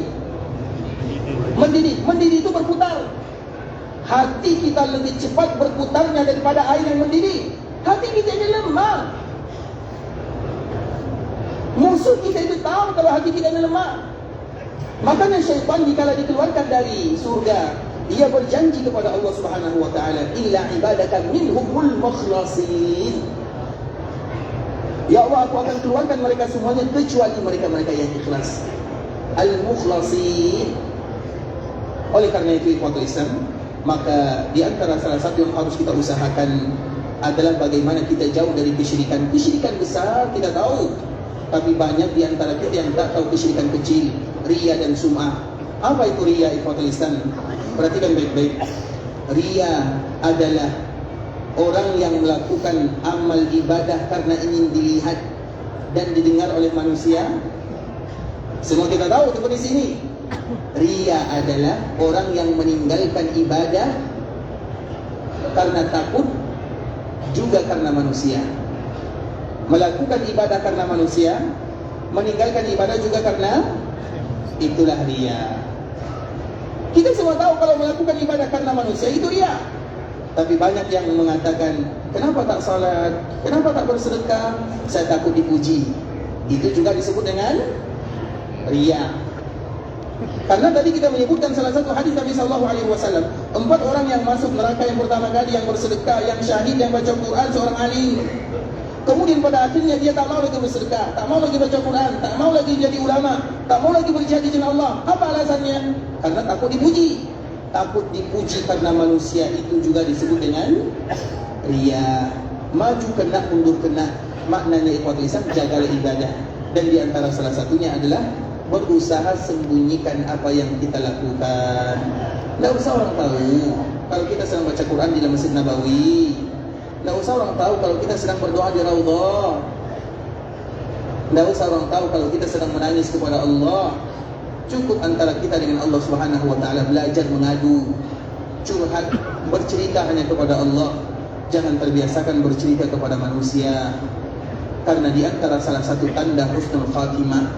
Mendidih. Mendidih itu berputar. Hati kita lebih cepat berputarnya daripada air yang mendidih. Hati kita ini lemah. Musuh kita itu tahu kalau hati kita ini lemah. Makanya syaitan dikala dikeluarkan dari surga, ia berjanji kepada Allah Subhanahu wa taala, illa ibadaka minhumul mukhlasin. Ya Allah, aku akan keluarkan mereka semuanya kecuali mereka-mereka yang ikhlas. Al-mukhlasin. Oleh karena itu ikhwatul Islam, maka di antara salah satu yang harus kita usahakan adalah bagaimana kita jauh dari kesyirikan. Kesyirikan besar kita tahu, tapi banyak di antara kita yang tak tahu kesyirikan kecil, riya dan sum'ah. Apa itu riya ikhwatul Islam? Perhatikan baik-baik. Riya adalah orang yang melakukan amal ibadah karena ingin dilihat dan didengar oleh manusia. Semua kita tahu di sini. Riya adalah orang yang meninggalkan ibadah karena takut, juga karena manusia. Melakukan ibadah karena manusia, meninggalkan ibadah juga karena, itulah riya. Kita semua tahu kalau melakukan ibadah karena manusia itu riya. Tapi banyak yang mengatakan, kenapa tak salat, kenapa tak bersedekah, saya takut dipuji. Itu juga disebut dengan riya. Karena tadi kita menyebutkan salah satu hadis Nabi SAW, 4 orang yang masuk neraka yang pertama kali, yang bersedekah, yang syahid, yang baca Quran, seorang alim. Kemudian pada akhirnya dia tak mau lagi bersedekah, tak mau lagi baca Quran, tak mau lagi jadi ulama, tak mau lagi berjihad di jalan Allah. Apa alasannya? Karena takut dipuji. Takut dipuji karena manusia itu juga disebut dengan riya. Maju kena, mundur kena. Maknanya ikhwatul Islam, jagalah ibadah. Dan di antara salah satunya adalah berusaha sembunyikan apa yang kita lakukan. Tidak usah orang tahu kalau kita sedang baca Quran di dalam Masjid Nabawi. Tidak usah orang tahu kalau kita sedang berdoa di Raudhah. Tidak usah orang tahu kalau kita sedang menangis kepada Allah. Cukup antara kita dengan Allah Subhanahu wa taala, belajar mengadu, curhat, bercerita hanya kepada Allah. Jangan terbiasakan bercerita kepada manusia. Karena di antara salah satu tanda husnul khatimah,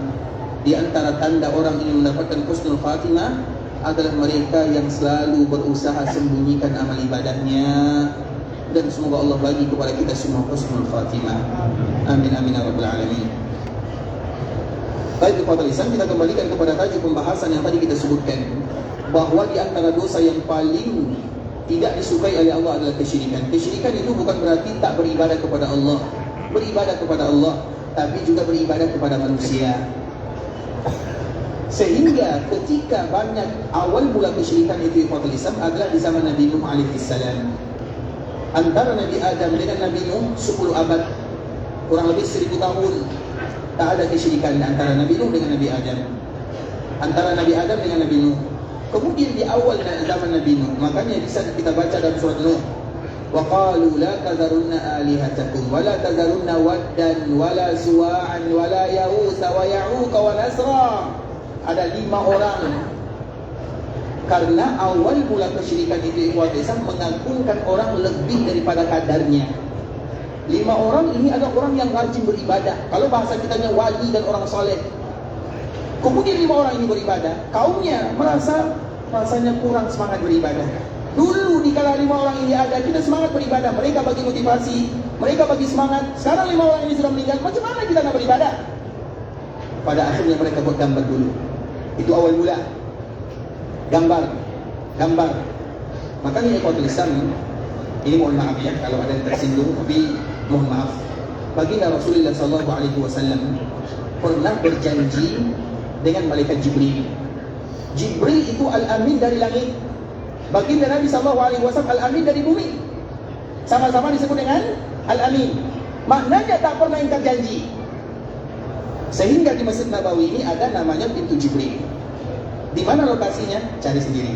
di antara tanda orang ingin mendapatkan husnul khatimah adalah mereka yang selalu berusaha sembunyikan amal ibadahnya. Dan semoga Allah bagi kepada kita semua husnul khatimah. Amin amin ya rabbal alamin. Baik kepada Islam, kita kembalikan kepada tajuk pembahasan yang tadi kita sebutkan, bahwa di antara dosa yang paling tidak disukai oleh Allah adalah kesyirikan. Kesyirikan itu bukan berarti tak beribadah kepada Allah. Beribadah kepada Allah, tapi juga beribadah kepada manusia. Sehingga ketika banyak awal mula kesyirikan itu ikhwatul Islam adalah di zaman Nabi Nuh alaihi salam. Antara Nabi Adam dengan Nabi Nuh 10 abad, kurang lebih 1000 tahun. Tak ada kesyirikan antara Nabi Nuh dengan Nabi Adam, antara Nabi Adam dengan Nabi Nuh. Kemudian di awal zaman Nabi Nuh, makanya di sana kita baca dalam surat Nuh, wa qalu la tadharunna alihatakum wa la tadharunna waddan wa la suwa'an wa la ya'usa wa ya'uqa wa nasra. Ada 5 orang. Karena awal mula kesyirikan itu Islam mengagungkan orang lebih daripada kadarnya. 5 orang ini adalah orang yang rajin beribadah. Kalau bahasa kitanya wali dan orang soleh. Kemudian 5 orang ini beribadah, kaumnya rasanya kurang semangat beribadah. Dulu dikala 5 orang ini ada, kita semangat beribadah. Mereka bagi motivasi, mereka bagi semangat. Sekarang 5 orang ini sudah meninggal, macam mana kita nak beribadah? Pada akhirnya mereka buat gambar dulu. Itu awal mula. Gambar. Makanya ikhwatul Islam, ini mohon maaf ya kalau ada yang tersinggung, tapi mohon maaf. Baginda Rasulullah SAW pernah berjanji dengan malaikat Jibril. Jibril itu al-amin dari langit. Baginda Nabi SAW al-amin dari bumi. Sama-sama disebut dengan al-amin. Maknanya tak pernah ingkar janji. Sehingga di Masjid Nabawi ini ada namanya pintu Jibril. Di mana lokasinya? Cari sendiri.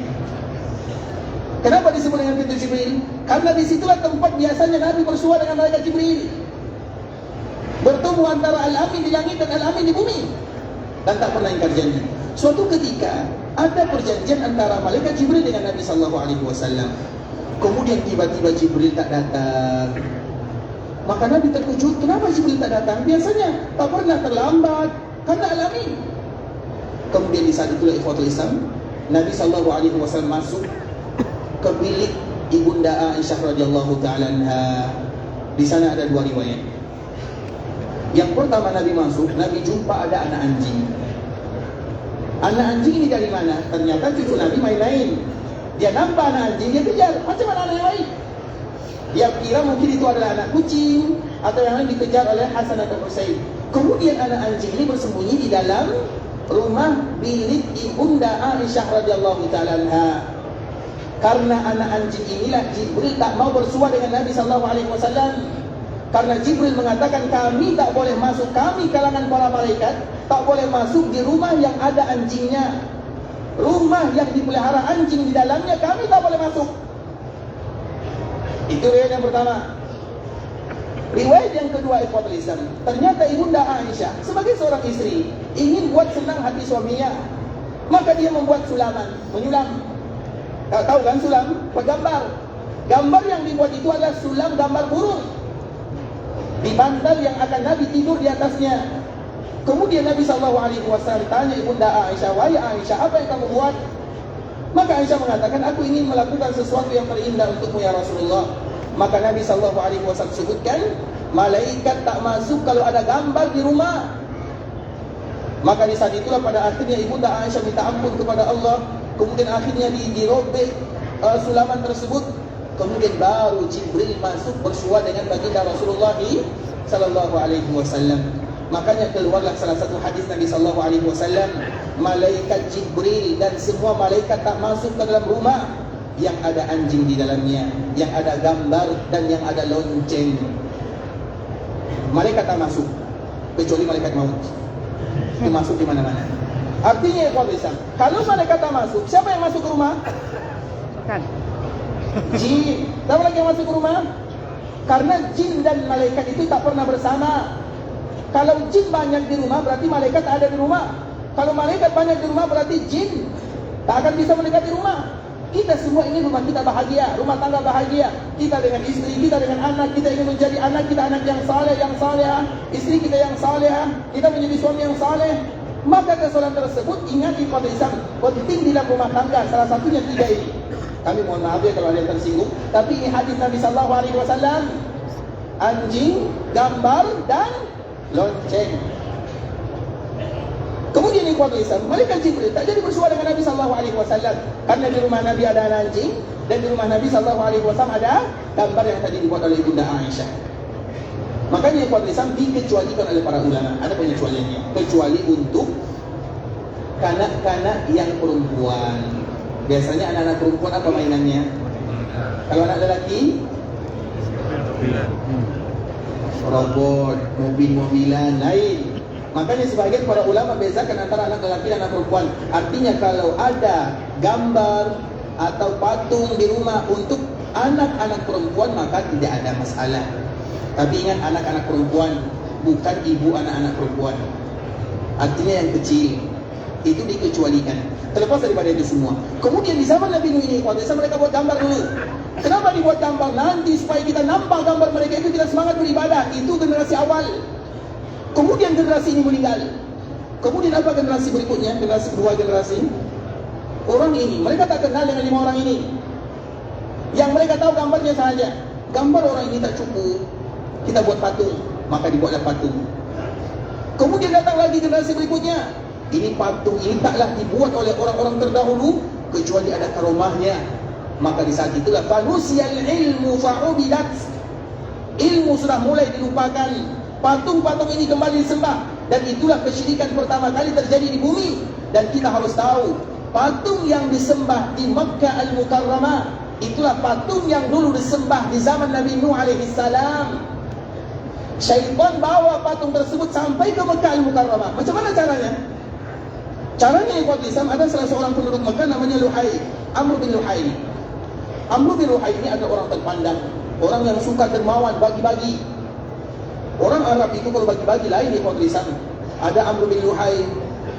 Kenapa disebut dengan pintu Jibril? Karena disitulah tempat biasanya Nabi bersua dengan malaikat Jibril. Bertemu antara Al-Amin di langit dan Al-Amin di bumi, dan tak pernah ingkar janji. Suatu ketika ada perjanjian antara malaikat Jibril dengan Nabi sallallahu alaihi wasallam. Kemudian tiba-tiba Jibril tak datang. Maka Nabi terkejut, kenapa Jibril tak datang? Biasanya tak pernah terlambat, karena Al-Amin. Kemudian di saat itulah ikhwatul Islam, Nabi sallallahu alaihi wasallam masuk ke bilik Ibunda Aisyah radhiyallahu taala anha. Di sana ada dua riwayat. Yang pertama Nabi masuk, Nabi jumpa ada anak anjing. Anak anjing ini dari mana? Ternyata cucu Nabi main-main. Dia nampak anak anjing, dia kejar. Macam mana anak yang lain? Dia kira mungkin itu adalah anak kucing, atau yang lain dikejar oleh Hasan atau Husain. Kemudian anak anjing ini bersembunyi di dalam rumah bilik Ibunda Aisyah radhiyallahu taala anha. Karena anak anjing inilah Jibril tak mau bersua dengan Nabi sallallahu alaihi wasallam. Karena Jibril mengatakan kami tak boleh masuk, kami kalangan para malaikat tak boleh masuk di rumah yang ada anjingnya. Rumah yang dipelihara anjing di dalamnya kami tak boleh masuk. Itu riwayat yang pertama. Riwayat yang kedua ikhwatul Islam, ternyata Ibunda Aisyah sebagai seorang istri ingin buat senang hati suaminya, maka dia membuat sulaman, menyulam. Tak tahu kan sulam? Gambar. Gambar yang dibuat itu adalah sulam gambar burung di bantal yang akan Nabi tidur di atasnya. Kemudian Nabi SAW tanya Ibunda Aisyah, wahai Aisyah, apa yang kamu buat? Maka Aisyah mengatakan, aku ingin melakukan sesuatu yang terindah untukmu ya Rasulullah. Maka Nabi SAW sebutkan, malaikat tak masuk kalau ada gambar di rumah. Maka di saat itulah pada akhirnya Ibunda Aisyah minta ampun kepada Allah. Kemudian akhirnya dirobek sulaman tersebut. Kemudian baru Jibril masuk bersua dengan baginda Rasulullah sallallahu alaihi wasallam. Makanya keluarlah salah satu hadis Nabi sallallahu alaihi wasallam, malaikat Jibril dan semua malaikat tak masuk ke dalam rumah yang ada anjing di dalamnya, yang ada gambar dan yang ada lonceng. Malaikat tak masuk kecuali malaikat maut. Itu masuk di mana-mana. Artinya ya Islam, kalau malaikat tak masuk, siapa yang masuk ke rumah? Bukan. Jin. Siapa lagi yang masuk ke rumah? Karena jin dan malaikat itu tak pernah bersama. Kalau jin banyak di rumah, berarti malaikat tak ada di rumah. Kalau malaikat banyak di rumah, berarti jin tak akan bisa mendekati rumah. Kita semua ingin rumah kita bahagia, rumah tangga bahagia. Kita dengan istri, kita dengan anak, kita ingin menjadi anak kita anak yang saleh, yang salehah, istri kita yang salehah, kita menjadi suami yang saleh. Maka kesalahan tersebut ingat pada Islam penting di dalam rumah tangga. Salah satunya tiga ini. Kami mohon maaf ya kalau ada yang tersinggung, tapi ini hadis Nabi sallallahu alaihi wasallam. Anjing, gambar dan lonceng. Kemudian ikhwan Islam, malaikat Jibril tak jadi bersua dengan Nabi sallallahu alaihi wasallam. Karena di rumah Nabi ada anjing dan di rumah Nabi sallallahu alaihi wasallam ada gambar yang tadi dibuat oleh Ibunda Aisyah. Makanya ikhwan Islam dikecualikan oleh para ulama, ada pengecualiannya, kecuali untuk kanak-kanak yang perempuan. Biasanya anak-anak perempuan apa mainannya? Kalau anak lelaki, robot, mobil-mobilan lain. Makanya sebagian para ulama bezakan antara anak lelaki dan anak perempuan. Artinya kalau ada gambar atau patung di rumah untuk anak-anak perempuan maka tidak ada masalah. Tapi ingat anak-anak perempuan, bukan ibu anak-anak perempuan. Artinya yang kecil itu dikecualikan. Terlepas daripada itu semua. Kemudian di zaman Nabi Nuh ini, waktu itu mereka buat gambar dulu. Kenapa dibuat gambar? Nanti supaya kita nampak gambar mereka itu kita semangat beribadah. Itu generasi awal. Kemudian generasi ini meninggal. Kemudian apa generasi berikutnya? Generasi kedua, generasi orang ini. Mereka tak kenal dengan 5 orang ini. Yang mereka tahu gambarnya saja. Gambar orang ini tak cukup, kita buat patung. Maka dibuatlah patung. Kemudian datang lagi generasi berikutnya. Ini patung ini taklah dibuat oleh orang-orang terdahulu kecuali ada karomahnya. Maka di saat itulah fanusiyal ilmu fa'ubidat. Ilmu sudah mulai dilupakan. Patung-patung ini kembali disembah. Dan itulah kesyirikan pertama kali terjadi di bumi. Dan kita harus tahu, patung yang disembah di Makkah Al-Mukarramah, itulah patung yang dulu disembah di zaman Nabi Nuh alaihi salam. Syaitan bawa patung tersebut sampai ke Makkah Al-Mukarramah. Macam mana caranya? Caranya ikhwan Islam, ada salah seorang penduduk Makkah namanya Luhai, Amr bin Luhai. Amr bin Luhai ini adalah orang terpandang, orang yang suka dermawan, bagi-bagi. Orang Arab itu kalau bagi-bagi lain di tulisan. Ada Amr bin Luhai,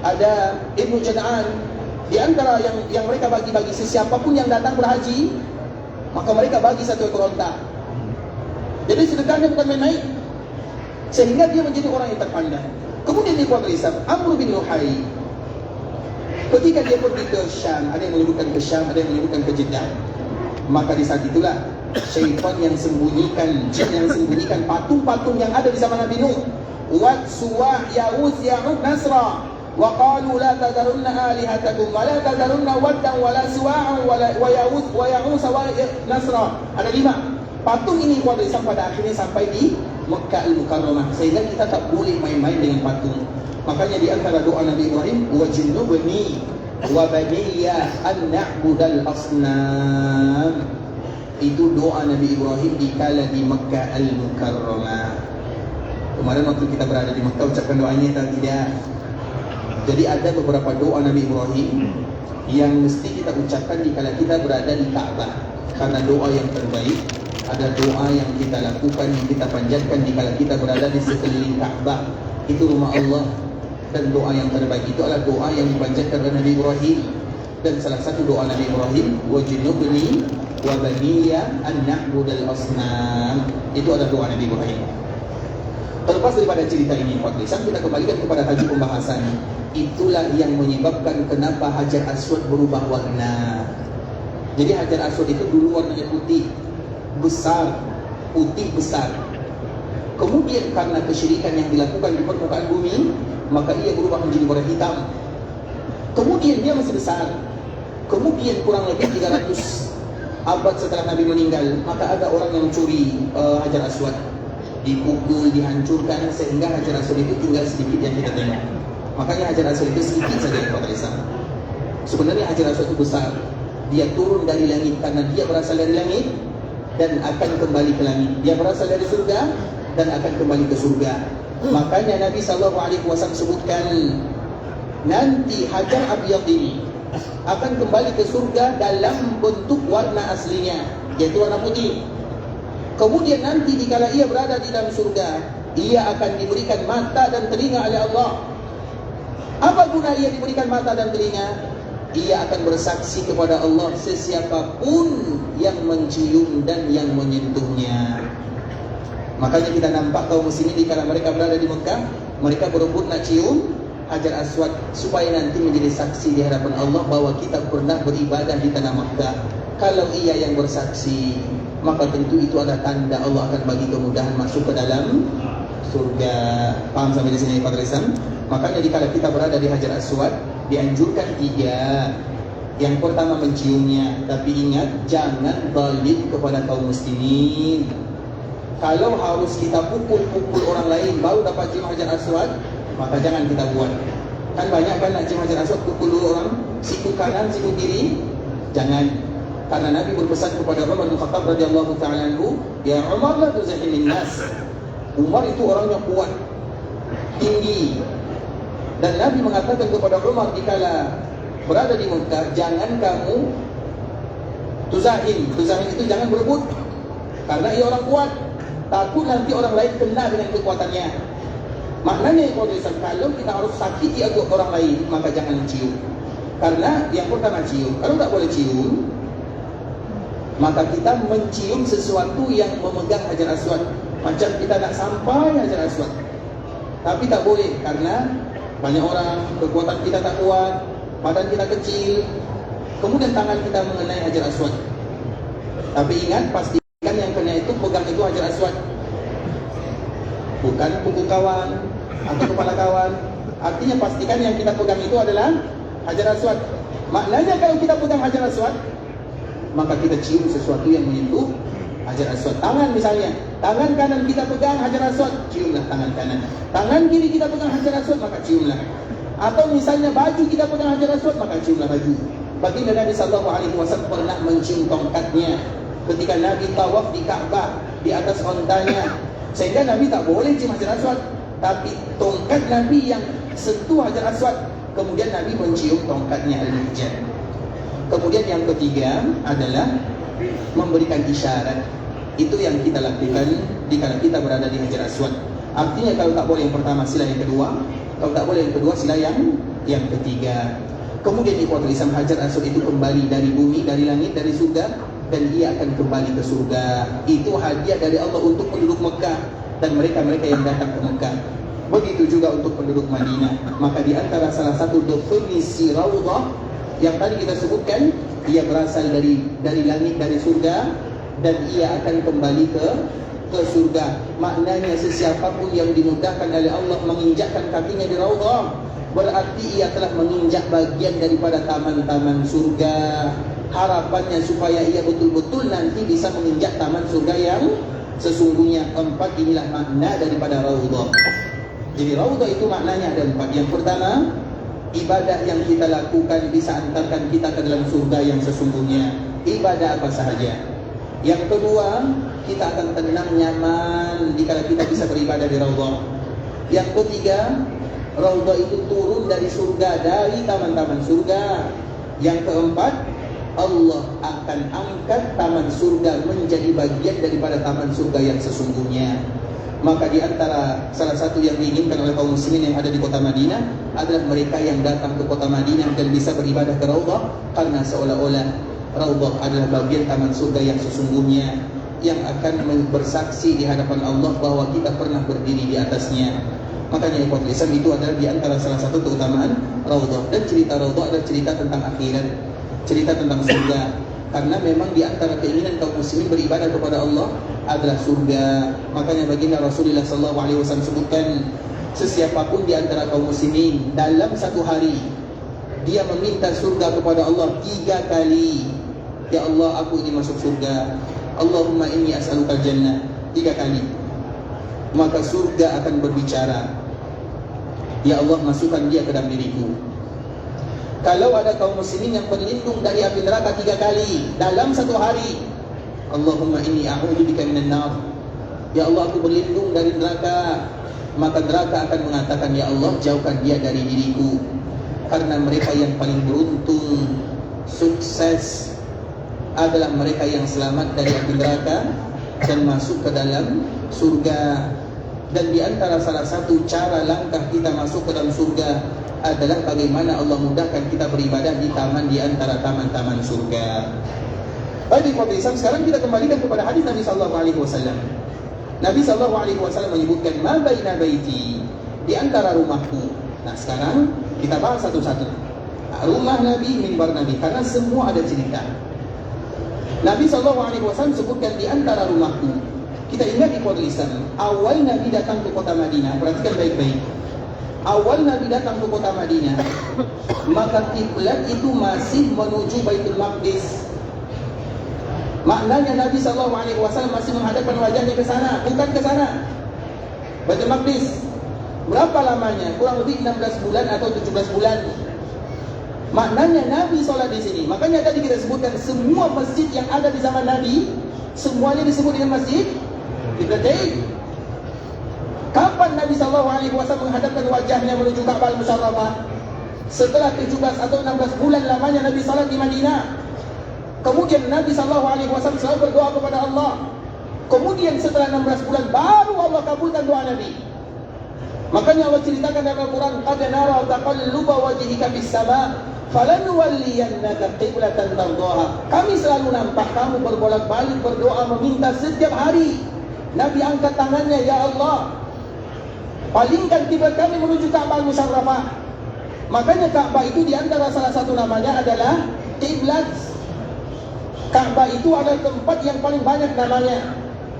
ada Ibnu Jad'an. Di antara yang mereka bagi-bagi, sesiapapun yang datang berhaji, maka mereka bagi satu ekor unta. Jadi sedekahnya bukan main-main, sehingga dia menjadi orang yang terpandang. Kemudian di tulisan Amr bin Luhai, ketika dia pergi ke Syam, ada yang menyebutkan ke Syam, ada yang menyebutkan ke Jeddah, maka di saat itulah syaitan yang sembunyikan, jin yang sembunyikan patung-patung yang ada di zaman Nabi Nuh, Wad, Suwa', Ya'uz, Ya'uq, Nasra, wa qalu la tadarunna alihatakum wa la tadarunna waddan wa la suwa'an wa Ya'uz wa Ya'uz wa Nasra. Ada 5 patung ini kuat pada akhirnya sampai di Mekkah Al-Mukarramah, sehingga kita tak boleh main-main dengan patung. Makanya di antara doa Nabi Ibrahim, wajnubni wa baniya an na'budal asnam. Itu doa Nabi Ibrahim dikala di Mekkah Al-Mukarramah. Kemarin waktu kita berada di Mekkah ucapkan doanya atau tidak? Jadi ada beberapa doa Nabi Ibrahim yang mesti kita ucapkan dikala kita berada di Ka'bah. Karena doa yang terbaik, ada doa yang kita lakukan, yang kita panjatkan dikala kita berada di sekeliling Ka'bah. Itu rumah Allah. Dan doa yang terbaik itu adalah doa yang dipanjatkan oleh Nabi Ibrahim. Dan salah satu doa Nabi Ibrahim, wajnubni wa baniya an na'budal asnam. Itu adalah doa Nabi Ibrahim. Terlepas daripada cerita ini, kita kembalikan kepada tajuk pembahasan. Itulah yang menyebabkan kenapa Hajar Aswad berubah warna. Jadi Hajar Aswad itu dulu warnanya putih besar, putih besar. Kemudian karena kesyirikan yang dilakukan di permukaan bumi, maka ia berubah menjadi warna hitam. Kemudian dia masih besar. Kemudian kurang lebih 300 abad setelah Nabi meninggal, maka ada orang yang mencuri Hajar Aswad, dipukul, dihancurkan, sehingga Hajar Aswad itu tinggal sedikit yang kita tengok. Makanya Hajar Aswad itu sedikit saja yang kita lihat. Sebenarnya Hajar Aswad itu besar. Dia turun dari langit karena dia berasal dari langit dan akan kembali ke langit. Dia berasal dari surga dan akan kembali ke surga. Makanya Nabi SAW sebutkan nanti Hajar Abyad ini akan kembali ke surga dalam bentuk warna aslinya, yaitu warna putih. Kemudian nanti dikala ia berada di dalam surga, ia akan diberikan mata dan telinga oleh Allah. Apa guna ia diberikan mata dan telinga? Ia akan bersaksi kepada Allah sesiapapun yang mencium dan yang menyentuhnya. Makanya kita nampak kaum muslimin dikala mereka berada di Mekah, mereka berebut nak cium Hajar Aswad supaya nanti menjadi saksi di hadapan Allah bahwa kita pernah beribadah di tanah Mekah. Kalau ia yang bersaksi, maka tentu itu adalah tanda Allah akan bagi kemudahan masuk ke dalam surga. Paham sampai di sini Pak Rizam? Makanya dikala kita berada di Hajar Aswad, dianjurkan 3. Yang pertama menciumnya, tapi ingat jangan balik kepada kaum muslimin. Kalau harus kita pukul-pukul orang lain baru dapat cium Hajar Aswad, maka jangan kita buat. Kan banyak kan nak cium Hajar Aswad, pukul dulu orang, siku kanan, siku kiri. Jangan. Karena Nabi berpesan kepada Umar bin Khattab radhiyallahu ta'ala anhu, ya Umar la tuzahilin nas. Umar itu orangnya kuat, tinggi. Dan Nabi mengatakan kepada Umar dikala berada di Mekah, jangan kamu tuzahil. Tuzahil itu jangan berebut, karena ia orang kuat. Takut nanti orang lain kena dengan kekuatannya. Maknanya kalau kita harus sakiti orang lain, maka jangan cium. Karena yang pertama cium, kalau tak boleh cium, maka kita mencium sesuatu yang memegang Hajar Aswad. Macam kita nak sampai Hajar Aswad, tapi tak boleh karena banyak orang, kekuatan kita tak kuat, badan kita kecil, kemudian tangan kita mengenai Hajar Aswad. Tapi ingat, pastikan yang kena itu, pegang itu Hajar Aswad, bukan punggung kawan atau kepala kawan. Artinya pastikan yang kita pegang itu adalah Hajar Aswad. Maknanya kalau kita pegang Hajar Aswad, maka kita cium sesuatu yang menyentuh Hajar Aswad. Tangan misalnya, tangan kanan kita pegang Hajar Aswad, ciumlah tangan kanan. Tangan kiri kita pegang Hajar Aswad, maka ciumlah. Atau misalnya baju kita pegang Hajar Aswad, maka ciumlah baju. Baginda Nabi SAW pernah mencium tongkatnya ketika Nabi tawaf di Ka'bah di atas ontanya, sehingga Nabi tak boleh cium Hajar Aswad, tapi tongkat Nabi yang sentuh Hajar Aswad, kemudian Nabi mencium tongkatnya Al-Hijjah. Kemudian yang ketiga adalah memberikan isyarat. Itu yang kita lakukan dikala kita berada di Hajar Aswad. Artinya kalau tak boleh yang pertama, sila yang kedua. Kalau tak boleh yang kedua, sila yang ketiga. Kemudian ikhwatul Islam, Hajar Aswad itu kembali dari bumi, dari langit, dari surga, dan ia akan kembali ke surga. Itu hadiah dari Allah untuk penduduk Mekah dan mereka-mereka yang datang ke Mekah. Begitu juga untuk penduduk Madinah. Maka di antara salah satu definisi Raudhah yang tadi kita sebutkan, ia berasal dari langit, dari surga, dan ia akan kembali ke surga. Maknanya sesiapapun yang dimudahkan oleh Allah menginjakkan kakinya di Raudhah, berarti ia telah menginjak bagian daripada taman-taman surga. Harapannya supaya ia betul-betul nanti bisa menginjak taman surga yang sesungguhnya. 4 inilah makna daripada Raudhah. Jadi Raudhah itu maknanya ada 4. Yang pertama, ibadah yang kita lakukan bisa antarkan kita ke dalam surga yang sesungguhnya. Ibadah apa sahaja. Yang kedua, kita akan tenang nyaman jika kita bisa beribadah di Raudhah. Yang ketiga, Raudhah itu turun dari surga, dari taman-taman surga. Yang keempat, Allah akan angkat taman surga menjadi bagian daripada taman surga yang sesungguhnya. Maka di antara salah satu yang diinginkan oleh kaum muslimin yang ada di kota Madinah adalah mereka yang datang ke kota Madinah dan bisa beribadah ke Raudhah, karena seolah-olah Raudhah adalah bagian taman surga yang sesungguhnya, yang akan bersaksi di hadapan Allah bahwa kita pernah berdiri di atasnya. Makanya ikhwatul Islam, itu adalah di antara salah satu keutamaan Raudhah. Dan cerita Raudhah adalah cerita tentang akhirat, cerita tentang surga. Karena memang di antara keinginan kaum muslimin beribadah kepada Allah adalah surga. Makanya baginda Rasulullah SAW sebutkan, sesiapapun di antara kaum muslimin dalam satu hari dia meminta surga kepada Allah 3 kali, ya Allah, aku ingin masuk surga, Allahumma inni as'alukal jannah, 3 kali, maka surga akan berbicara, ya Allah, masukkan dia ke dalam diriku. Kalau ada kaum muslimin yang berlindung dari api neraka 3 kali dalam satu hari, Allahumma inni a'udzubika minan nar, ya Allah, aku berlindung dari neraka, maka neraka akan mengatakan, ya Allah, jauhkan dia dari diriku. Karena mereka yang paling beruntung, sukses adalah mereka yang selamat dari api neraka dan masuk ke dalam surga. Dan di antara salah satu cara langkah kita masuk ke dalam surga adalah bagaimana Allah mudahkan kita beribadah di taman di antara taman-taman surga. Baik, sekarang kita kembalikan kepada hadis Nabi sallallahu alaihi wasallam. Nabi sallallahu alaihi wasallam menyebutkan, ma baina baiti, di antara rumahku. Nah, sekarang kita bahas satu-satu. Rumah Nabi, mimbar Nabi, karena semua ada cerita. Nabi sallallahu alaihi wasallam sebutkan di antara rumahku. Kita ingat di kota Islam, awal Nabi datang ke kota Madinah, perhatikan baik-baik. Awal Nabi datang ke kota Madinah, maka kiblat itu masih menuju Baitul Maqdis. Maknanya Nabi SAW masih menghadapkan wajahnya ke sana, bukan ke sana, Baitul Maqdis. Berapa lamanya? Kurang lebih 16 bulan atau 17 bulan. Maknanya Nabi sholat di sini. Makanya tadi kita sebutkan semua masjid yang ada di zaman Nabi, semuanya disebut dengan masjid Qiblatain. Kapan Nabi SAW menghadapkan wajahnya menuju Ka'bah Al-Musharrafah? Setelah 17 atau 16 bulan lamanya Nabi salat di Madinah. Kemudian Nabi SAW selalu berdoa kepada Allah. Kemudian setelah 16 bulan baru Allah kabulkan doa Nabi. Makanya Allah ceritakan dalam Al-Quran, qad nara taqalluba wajhika fis sama' falanuwalliyannaka qiblatan tardaha. Kami selalu nampak kamu berbolak-balik berdoa meminta setiap hari. Nabi angkat tangannya, ya Allah, palingkan kiblat kami menuju Ka'bah Al-Musharrafah. Makanya Ka'bah itu di antara salah satu namanya adalah kiblat. Ka'bah itu adalah tempat yang paling banyak namanya.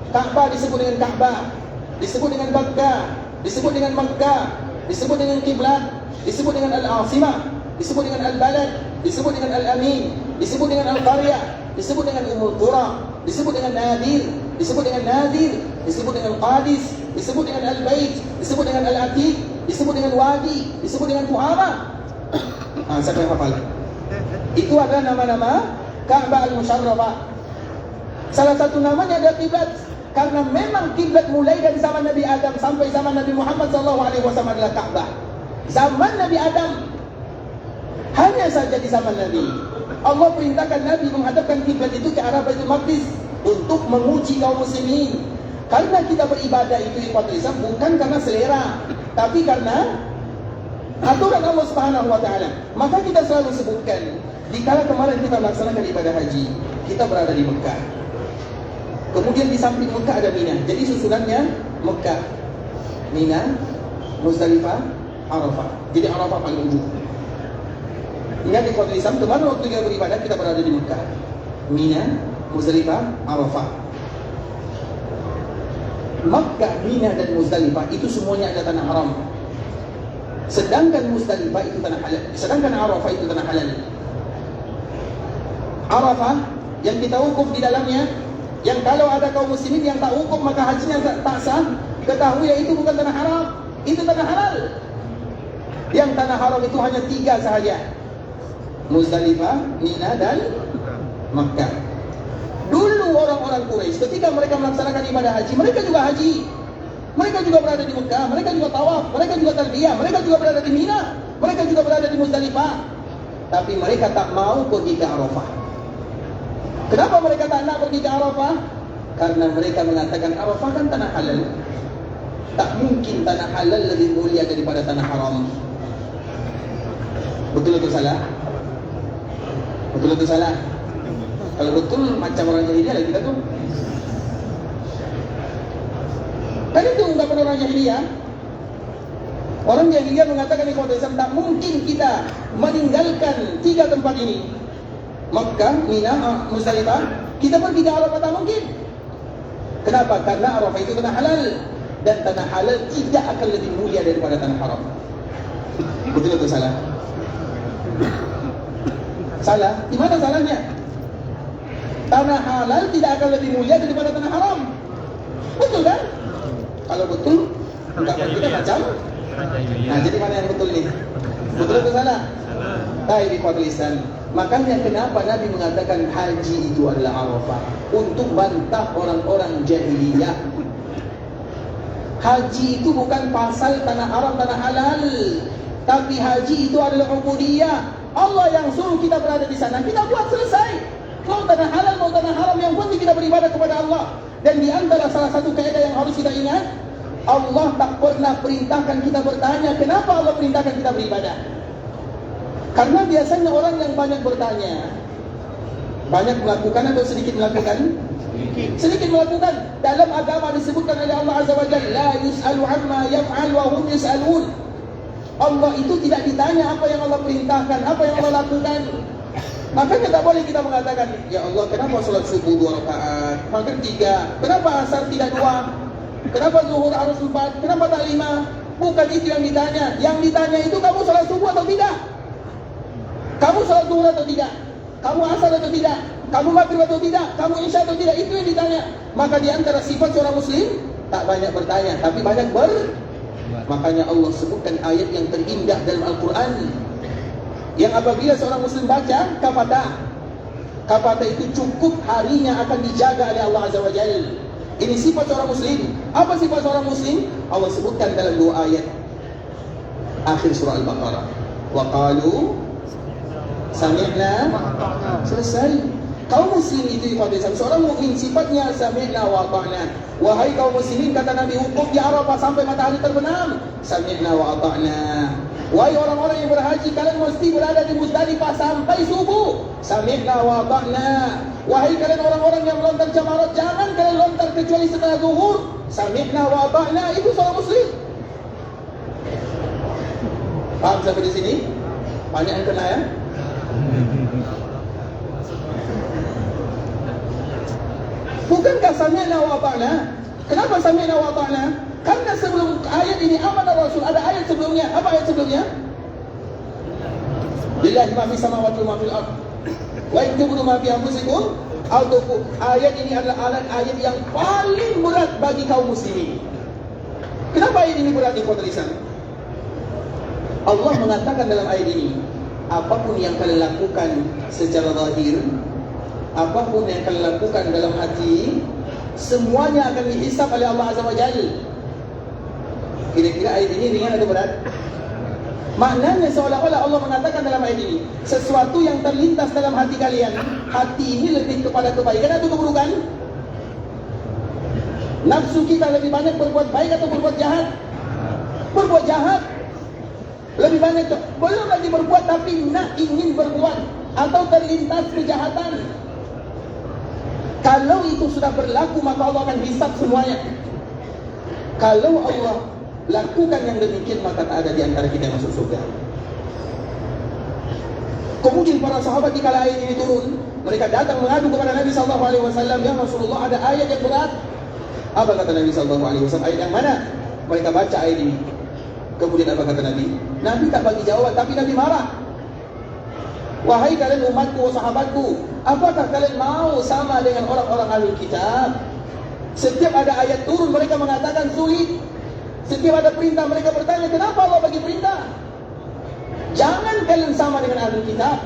Ka'bah disebut dengan Ka'bah, disebut dengan Makkah, disebut dengan Makkah, disebut dengan kiblat, disebut dengan Al-Asimah, disebut dengan Al-Balad, disebut dengan Al-Amin, disebut dengan Al-Qaryah, disebut dengan Ummul Qura, disebut dengan Nadir, disebut dengan Nadir, disebut dengan Qadis, disebut dengan Al-Bait, disebut dengan Al-Atiq, disebut dengan Wadi, disebut dengan Tuhama. Siapa yang hafal? Itu adalah nama-nama Ka'bah Al-Musharrafah. Salah satu namanya adalah kiblat, karena memang kiblat mulai dari zaman Nabi Adam sampai zaman Nabi Muhammad SAW adalah Ka'bah. Zaman Nabi Adam, hanya saja di zaman Nabi Allah perintahkan Nabi menghadapkan kiblat itu ke arah Baitul Maqdis untuk menguji kaum muslimin Karena kita beribadah itu ikhwatul Islam bukan karena selera, tapi karena aturan Allah Subhanahu wa taala. Maka kita selalu sebutkan, dikala kemarin kita melaksanakan ibadah haji, kita berada di Mekah. Kemudian di samping Mekah ada Mina. Jadi susunannya Mekah, Mina, Muzdalifah, Arafah. Jadi Arafah paling ujung. Ingat ikhwatul Islam, kemarin waktu kita beribadah kita berada di Mekah, Mina, Muzdalifah, Arafah. Makkah, Mina dan Muzdalifah itu semuanya ada tanah haram. Sedangkan Muzdalifah itu tanah halal. Sedangkan Arafah itu tanah halal. Arafah yang kita wukuf di dalamnya, yang kalau ada kaum muslimin yang tak wukuf maka hajinya tak sah, ketahui itu bukan tanah haram, itu tanah halal. Yang tanah haram itu hanya 3 sahaja, Muzdalifah, Mina dan Makkah. Dulu orang-orang Quraisy ketika mereka melaksanakan ibadah haji, mereka juga haji. Mereka juga berada di Mekah, mereka juga tawaf, mereka juga talbiyah, mereka juga berada di Mina, mereka juga berada di Muzdalifah. Tapi mereka tak mau pergi ke Arafah. Kenapa mereka tak nak pergi ke Arafah? Karena mereka mengatakan Arafah kan tanah halal. Tak mungkin tanah halal lebih mulia daripada tanah haram. Betul atau salah? Betul atau salah? Kalau betul macam orang jahiliyah lah kita tuh. Kan itu ungkapan orang jahiliyah. Orang jahiliyah mengatakan ikhwan Islam, tak mungkin kita meninggalkan 3 tempat ini, Makkah, Mina, Muzdalifah, kita pergi ke Arafah, tak mungkin. Kenapa? Karena Arafah itu tanah halal, dan tanah halal tidak akan lebih mulia daripada tanah haram. Betul atau salah? Salah. Di mana salahnya? Tanah halal tidak akan lebih mulia daripada tanah haram. Betul kan? Kalau betul, ungkapan kita macam. Nah, jadi mana yang betul ini? Betul atau salah? Baik, ikhwatul Islam. Makanya kenapa Nabi mengatakan haji itu adalah Arafah? Untuk bantah orang-orang jahiliyah. Haji itu bukan pasal tanah haram, tanah halal. Tapi haji itu adalah ubudiyah. Allah yang suruh kita berada di sana, kita buat selesai. Mau tanah halal, mau tanah haram, yang penting kita beribadah kepada Allah. Dan di antara salah satu kaidah yang harus kita ingat, Allah tak pernah perintahkan kita bertanya. Kenapa Allah perintahkan kita beribadah? Karena biasanya orang yang banyak bertanya, banyak melakukan atau sedikit melakukan? Sedikit melakukan. Dalam agama disebutkan oleh Allah Azza wa Jalla, la yus'alu amma yaf'al wa hum yus'alun. Allah itu tidak ditanya apa yang Allah perintahkan, apa yang Allah lakukan. Makanya tak boleh kita mengatakan, ya Allah, kenapa solat subuh 2 rakaat, maghrib 3, kenapa asar tidak 2, kenapa zuhur harus 4, kenapa tak 5? Bukan itu yang ditanya. Yang ditanya itu kamu solat subuh atau tidak, kamu solat zuhur atau tidak, kamu asar atau tidak, kamu maghrib atau tidak, kamu isya atau tidak. Itu yang ditanya. Maka di antara sifat seorang muslim, tak banyak bertanya, tapi banyak Makanya Allah sebutkan ayat yang terindah dalam Al-Quran, yang apabila seorang muslim baca, kafata itu cukup harinya akan dijaga oleh Allah Azza wa Jalla. Ini sifat seorang muslim. Apa sifat seorang muslim? Allah sebutkan dalam 2 ayat akhir surah Al-Baqarah. Wa qalu sami'na, selesai. Kaum muslim itu ikhwan, seorang mukmin sifatnya sami'na wa ata'na. Wahai kaum muslimin, kata Nabi, wukuf di Arafah sampai matahari terbenam, sami'na wa ata'na. Wahai orang-orang yang berhaji, kalian mesti berada di Muzdalifah sampai subuh, sami'na wa ata'na. Wahai kalian orang-orang yang melontar jamarat, jangan kalian lontar kecuali setelah zuhur, sami'na wa ata'na. Itu seorang muslim. Paham sampai di sini? Banyak yang kena ya? Bukankah sami'na wa ata'na? Kenapa sami'na wa ata'na? Karena sebelum ayat ini amanah Rasul, ada ayat sebelumnya. Apa ayat sebelumnya? Lillahi ma fis samawati wa ma fil ardh wa in tubdu ma fi anfusikum aw tukhfu. Ayat ini adalah ayat yang paling berat bagi kaum muslimin. Kenapa ayat ini berat, ikhwatul Islam? Allah mengatakan dalam ayat ini, apapun yang kalian lakukan secara zahir, apapun yang kalian lakukan dalam hati, semuanya akan dihisab oleh Allah Azza wa Jalla. Kira-kira ayat ini ringan atau berat? Maknanya seolah-olah Allah mengatakan dalam ayat ini, sesuatu yang terlintas dalam hati kalian, hati ini lebih kepada kebaikan atau keburukan? Nafsu kita lebih banyak berbuat baik atau berbuat jahat? Berbuat jahat. Lebih banyak tu. Belum lagi berbuat tapi nak ingin berbuat atau terlintas kejahatan. Kalau itu sudah berlaku, maka Allah akan hisab semuanya. Kalau Allah lakukan yang demikian, maka tak ada di antara kita yang masuk surga. Kemudian para sahabat di kala ayat ini turun, mereka datang mengadu kepada Nabi SAW, ya Rasulullah, ada ayat yang berat. Apa kata Nabi SAW? Ayat yang mana? Mereka baca ayat ini. Kemudian apa kata Nabi? Nabi tak bagi jawaban, tapi Nabi marah. Wahai kalian umatku, sahabatku, apakah kalian mau sama dengan orang-orang ahli kitab? Setiap ada ayat turun, mereka mengatakan sulit. Setiap ada perintah, mereka bertanya, kenapa Allah bagi perintah? Jangan kalian sama dengan ahli kitab,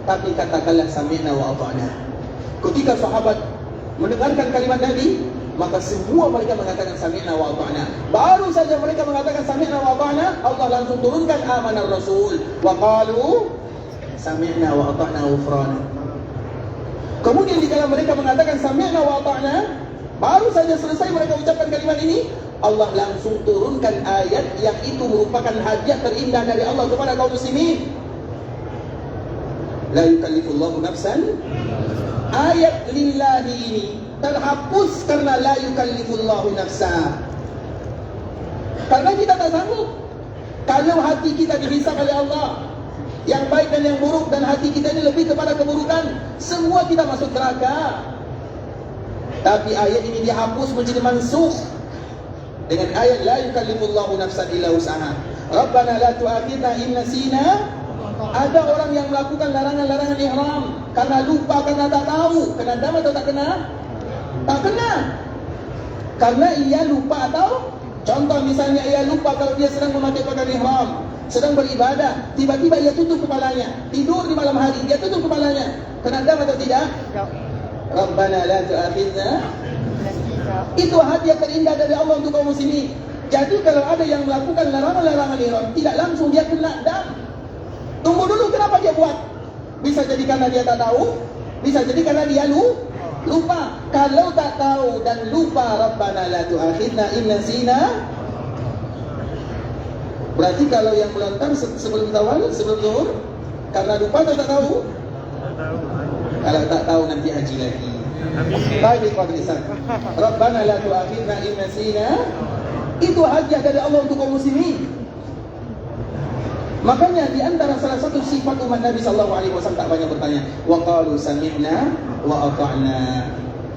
tapi katakanlah sami'na wa ata'na. Ketika sahabat mendengarkan kalimat Nabi, maka semua mereka mengatakan sami'na wa ata'na. Baru saja mereka mengatakan sami'na wa ata'na, Allah langsung turunkan amanar Rasul. Wa qalu sami'na wa ata'na ghufrana. Kemudian dikala mereka mengatakan sami'na wa ata'na, baru saja selesai mereka ucapkan kalimat ini, Allah langsung turunkan ayat yang itu merupakan hadiah terindah dari Allah kepada kaum muslimin. La yukallifullahu nafsan. Ayat lillahi ini terhapus karena la yukallifullahu nafsa. Karena kita tak sanggup. Kalau hati kita dihisab oleh Allah, yang baik dan yang buruk, dan hati kita ini lebih kepada keburukan, semua kita masuk neraka. Tapi ayat ini dihapus menjadi mansukh dengan ayat la yukallifullahu nafsan illa wus'aha. Rabbana la tu'akhidna in nasina. Ada orang yang melakukan larangan-larangan ihram karena lupa, karena tak tahu. Kena dam atau tak kena? Tak kena. Karena ia lupa, atau contoh misalnya ia lupa kalau dia sedang memakai pakaian ihram, sedang beribadah, tiba-tiba ia tutup kepalanya, tidur di malam hari, dia tutup kepalanya. Kena dam atau tidak? Rabbana la tu'akhidna. Itu hadiah terindah dari Allah untuk kaum muslimin. Jadi kalau ada yang melakukan larangan-larangan ihram, tidak langsung dia kena dam. Tunggu dulu, kenapa dia buat? Bisa jadi karena dia tak tahu, bisa jadi karena dia lupa. Kalau tak tahu dan lupa, Rabbana la tu'akhidna in nasina. Berarti kalau yang melontar sebelum zawal, sebelum zuhur, karena lupa atau tak tahu? Kalau tak tahu nanti haji lagi. Baik, ikhwan Islam. Rabbana la tu'akhidna in nasina. Itu hadiah dari Allah untuk kaum muslimin. Makanya di antara salah satu sifat umat Nabi SAW tak banyak bertanya. Wa qalu sami'na wa ata'na.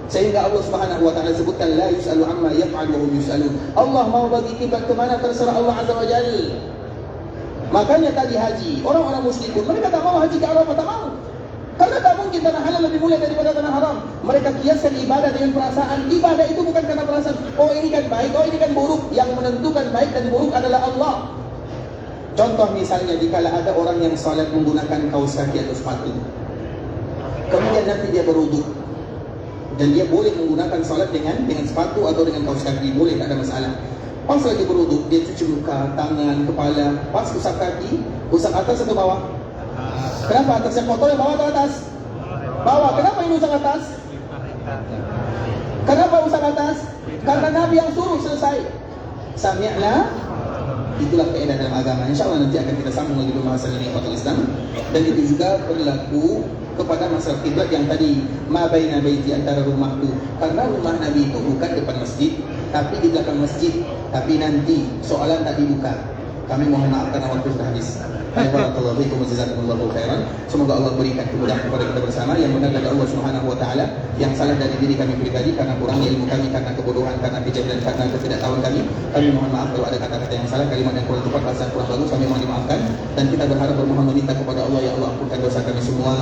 Sehingga Allah Subhanahu wa taala sebutkan la yus'alu amma yaf'alu wa hum yus'alun. Allah mau bagi kiblat ke mana terserah Allah Azza wa Jalla. Makanya tadi haji, orang-orang muslimin mereka tak mau haji ke Arafah, tak mau. Karena tak mungkin tanah halal lebih mulia daripada tanah haram. Mereka kiaskan ibadah dengan perasaan. Ibadah itu bukan karena perasaan. Oh ini kan baik, oh ini kan buruk. Yang menentukan baik dan buruk adalah Allah. Contoh misalnya, dikala ada orang yang salat menggunakan kaus kaki atau sepatu, kemudian nanti dia berwudu, dan dia boleh menggunakan salat dengan sepatu atau dengan kaus kaki, boleh, tak ada masalah. Pas lagi berwudu, dia cuci muka, tangan, kepala, pas usap kaki, usap atas atau bawah? Kenapa atas yang kotor, yang bawah atau atas? Bawah. Kenapa ini usap atas? Kenapa usap atas? Karena Nabi yang suruh, selesai. Sami'na. Itulah kaidah dalam agama. InsyaAllah nanti akan kita sambung lagi pembahasan ini kepada Islam. Dan itu juga berlaku kepada masalah kiblat yang tadi, ma baina baiti, antara rumahku. Karena rumah Nabi itu bukan depan masjid, tapi di belakang masjid. Tapi nanti soalan tak dibuka. Kami mohon maaf karena waktu sudah habis. Barakallahu fiikum wa jazakumullahu khairan. Semoga Allah berikan kemudahan kepada kita bersama. Yang benar dari Allah Subhanahu wa taala, yang salah dari diri kami pribadi karena kurangnya ilmu kami, karena kebodohan, karena kejahilan, karena ketidaktahuan kami. Kami mohon maaf kalau ada kata-kata yang salah, kalimat yang kurang tepat, bahasa kurang bagus, kami mohon dimaafkan. Dan kita berharap bermohon meminta kepada Allah, ya Allah ampunkan dosa kami semua,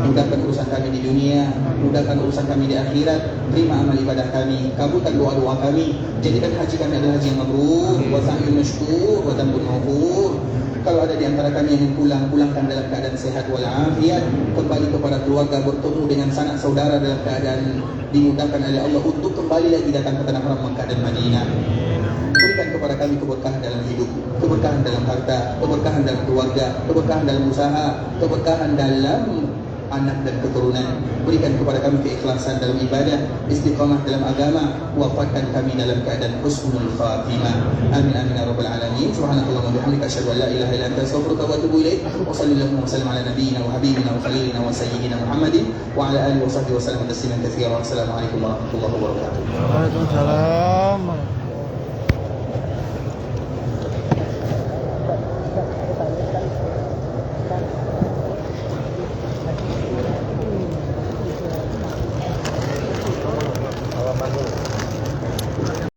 mudahkan urusan kami di dunia, mudahkan urusan kami di akhirat, terima amal ibadah kami, kabulkan doa-doa kami, jadikan haji kami adalah haji yang mabrur, wa sa'yun mashkur, wa dhanbun maghfur. Kalau ada di antara kami yang pulang, pulangkan dalam keadaan sehat walafiat, kembali kepada keluarga, bertemu dengan sanak saudara dalam keadaan dimudahkan oleh Allah untuk kembali lagi datang ke tanah haram Makkah dan Madinah. Berikan kepada kami keberkahan dalam hidup, keberkahan dalam harta, keberkahan dalam keluarga, keberkahan dalam usaha, keberkahan dalam anak dan keturunan. Berikan kepada kami keikhlasan dalam ibadah, istiqamah dalam agama, wafatkan kami dalam keadaan husnul khatimah. Amin amin ya rabbal alamin. Subhanakallahumma wa bihamdika asyhadu an la ilaha illa anta astaghfiruka wa atubu ilaik. Wa sallallahu wa sallam ala nabiyyina wa habibina wa khalilina wa sayyidina Muhammadin wa ala alihi wa sahbihi wa sallam tasliman katsiran. Assalamualaikum warahmatullahi wabarakatuh. Waalaikumsalam.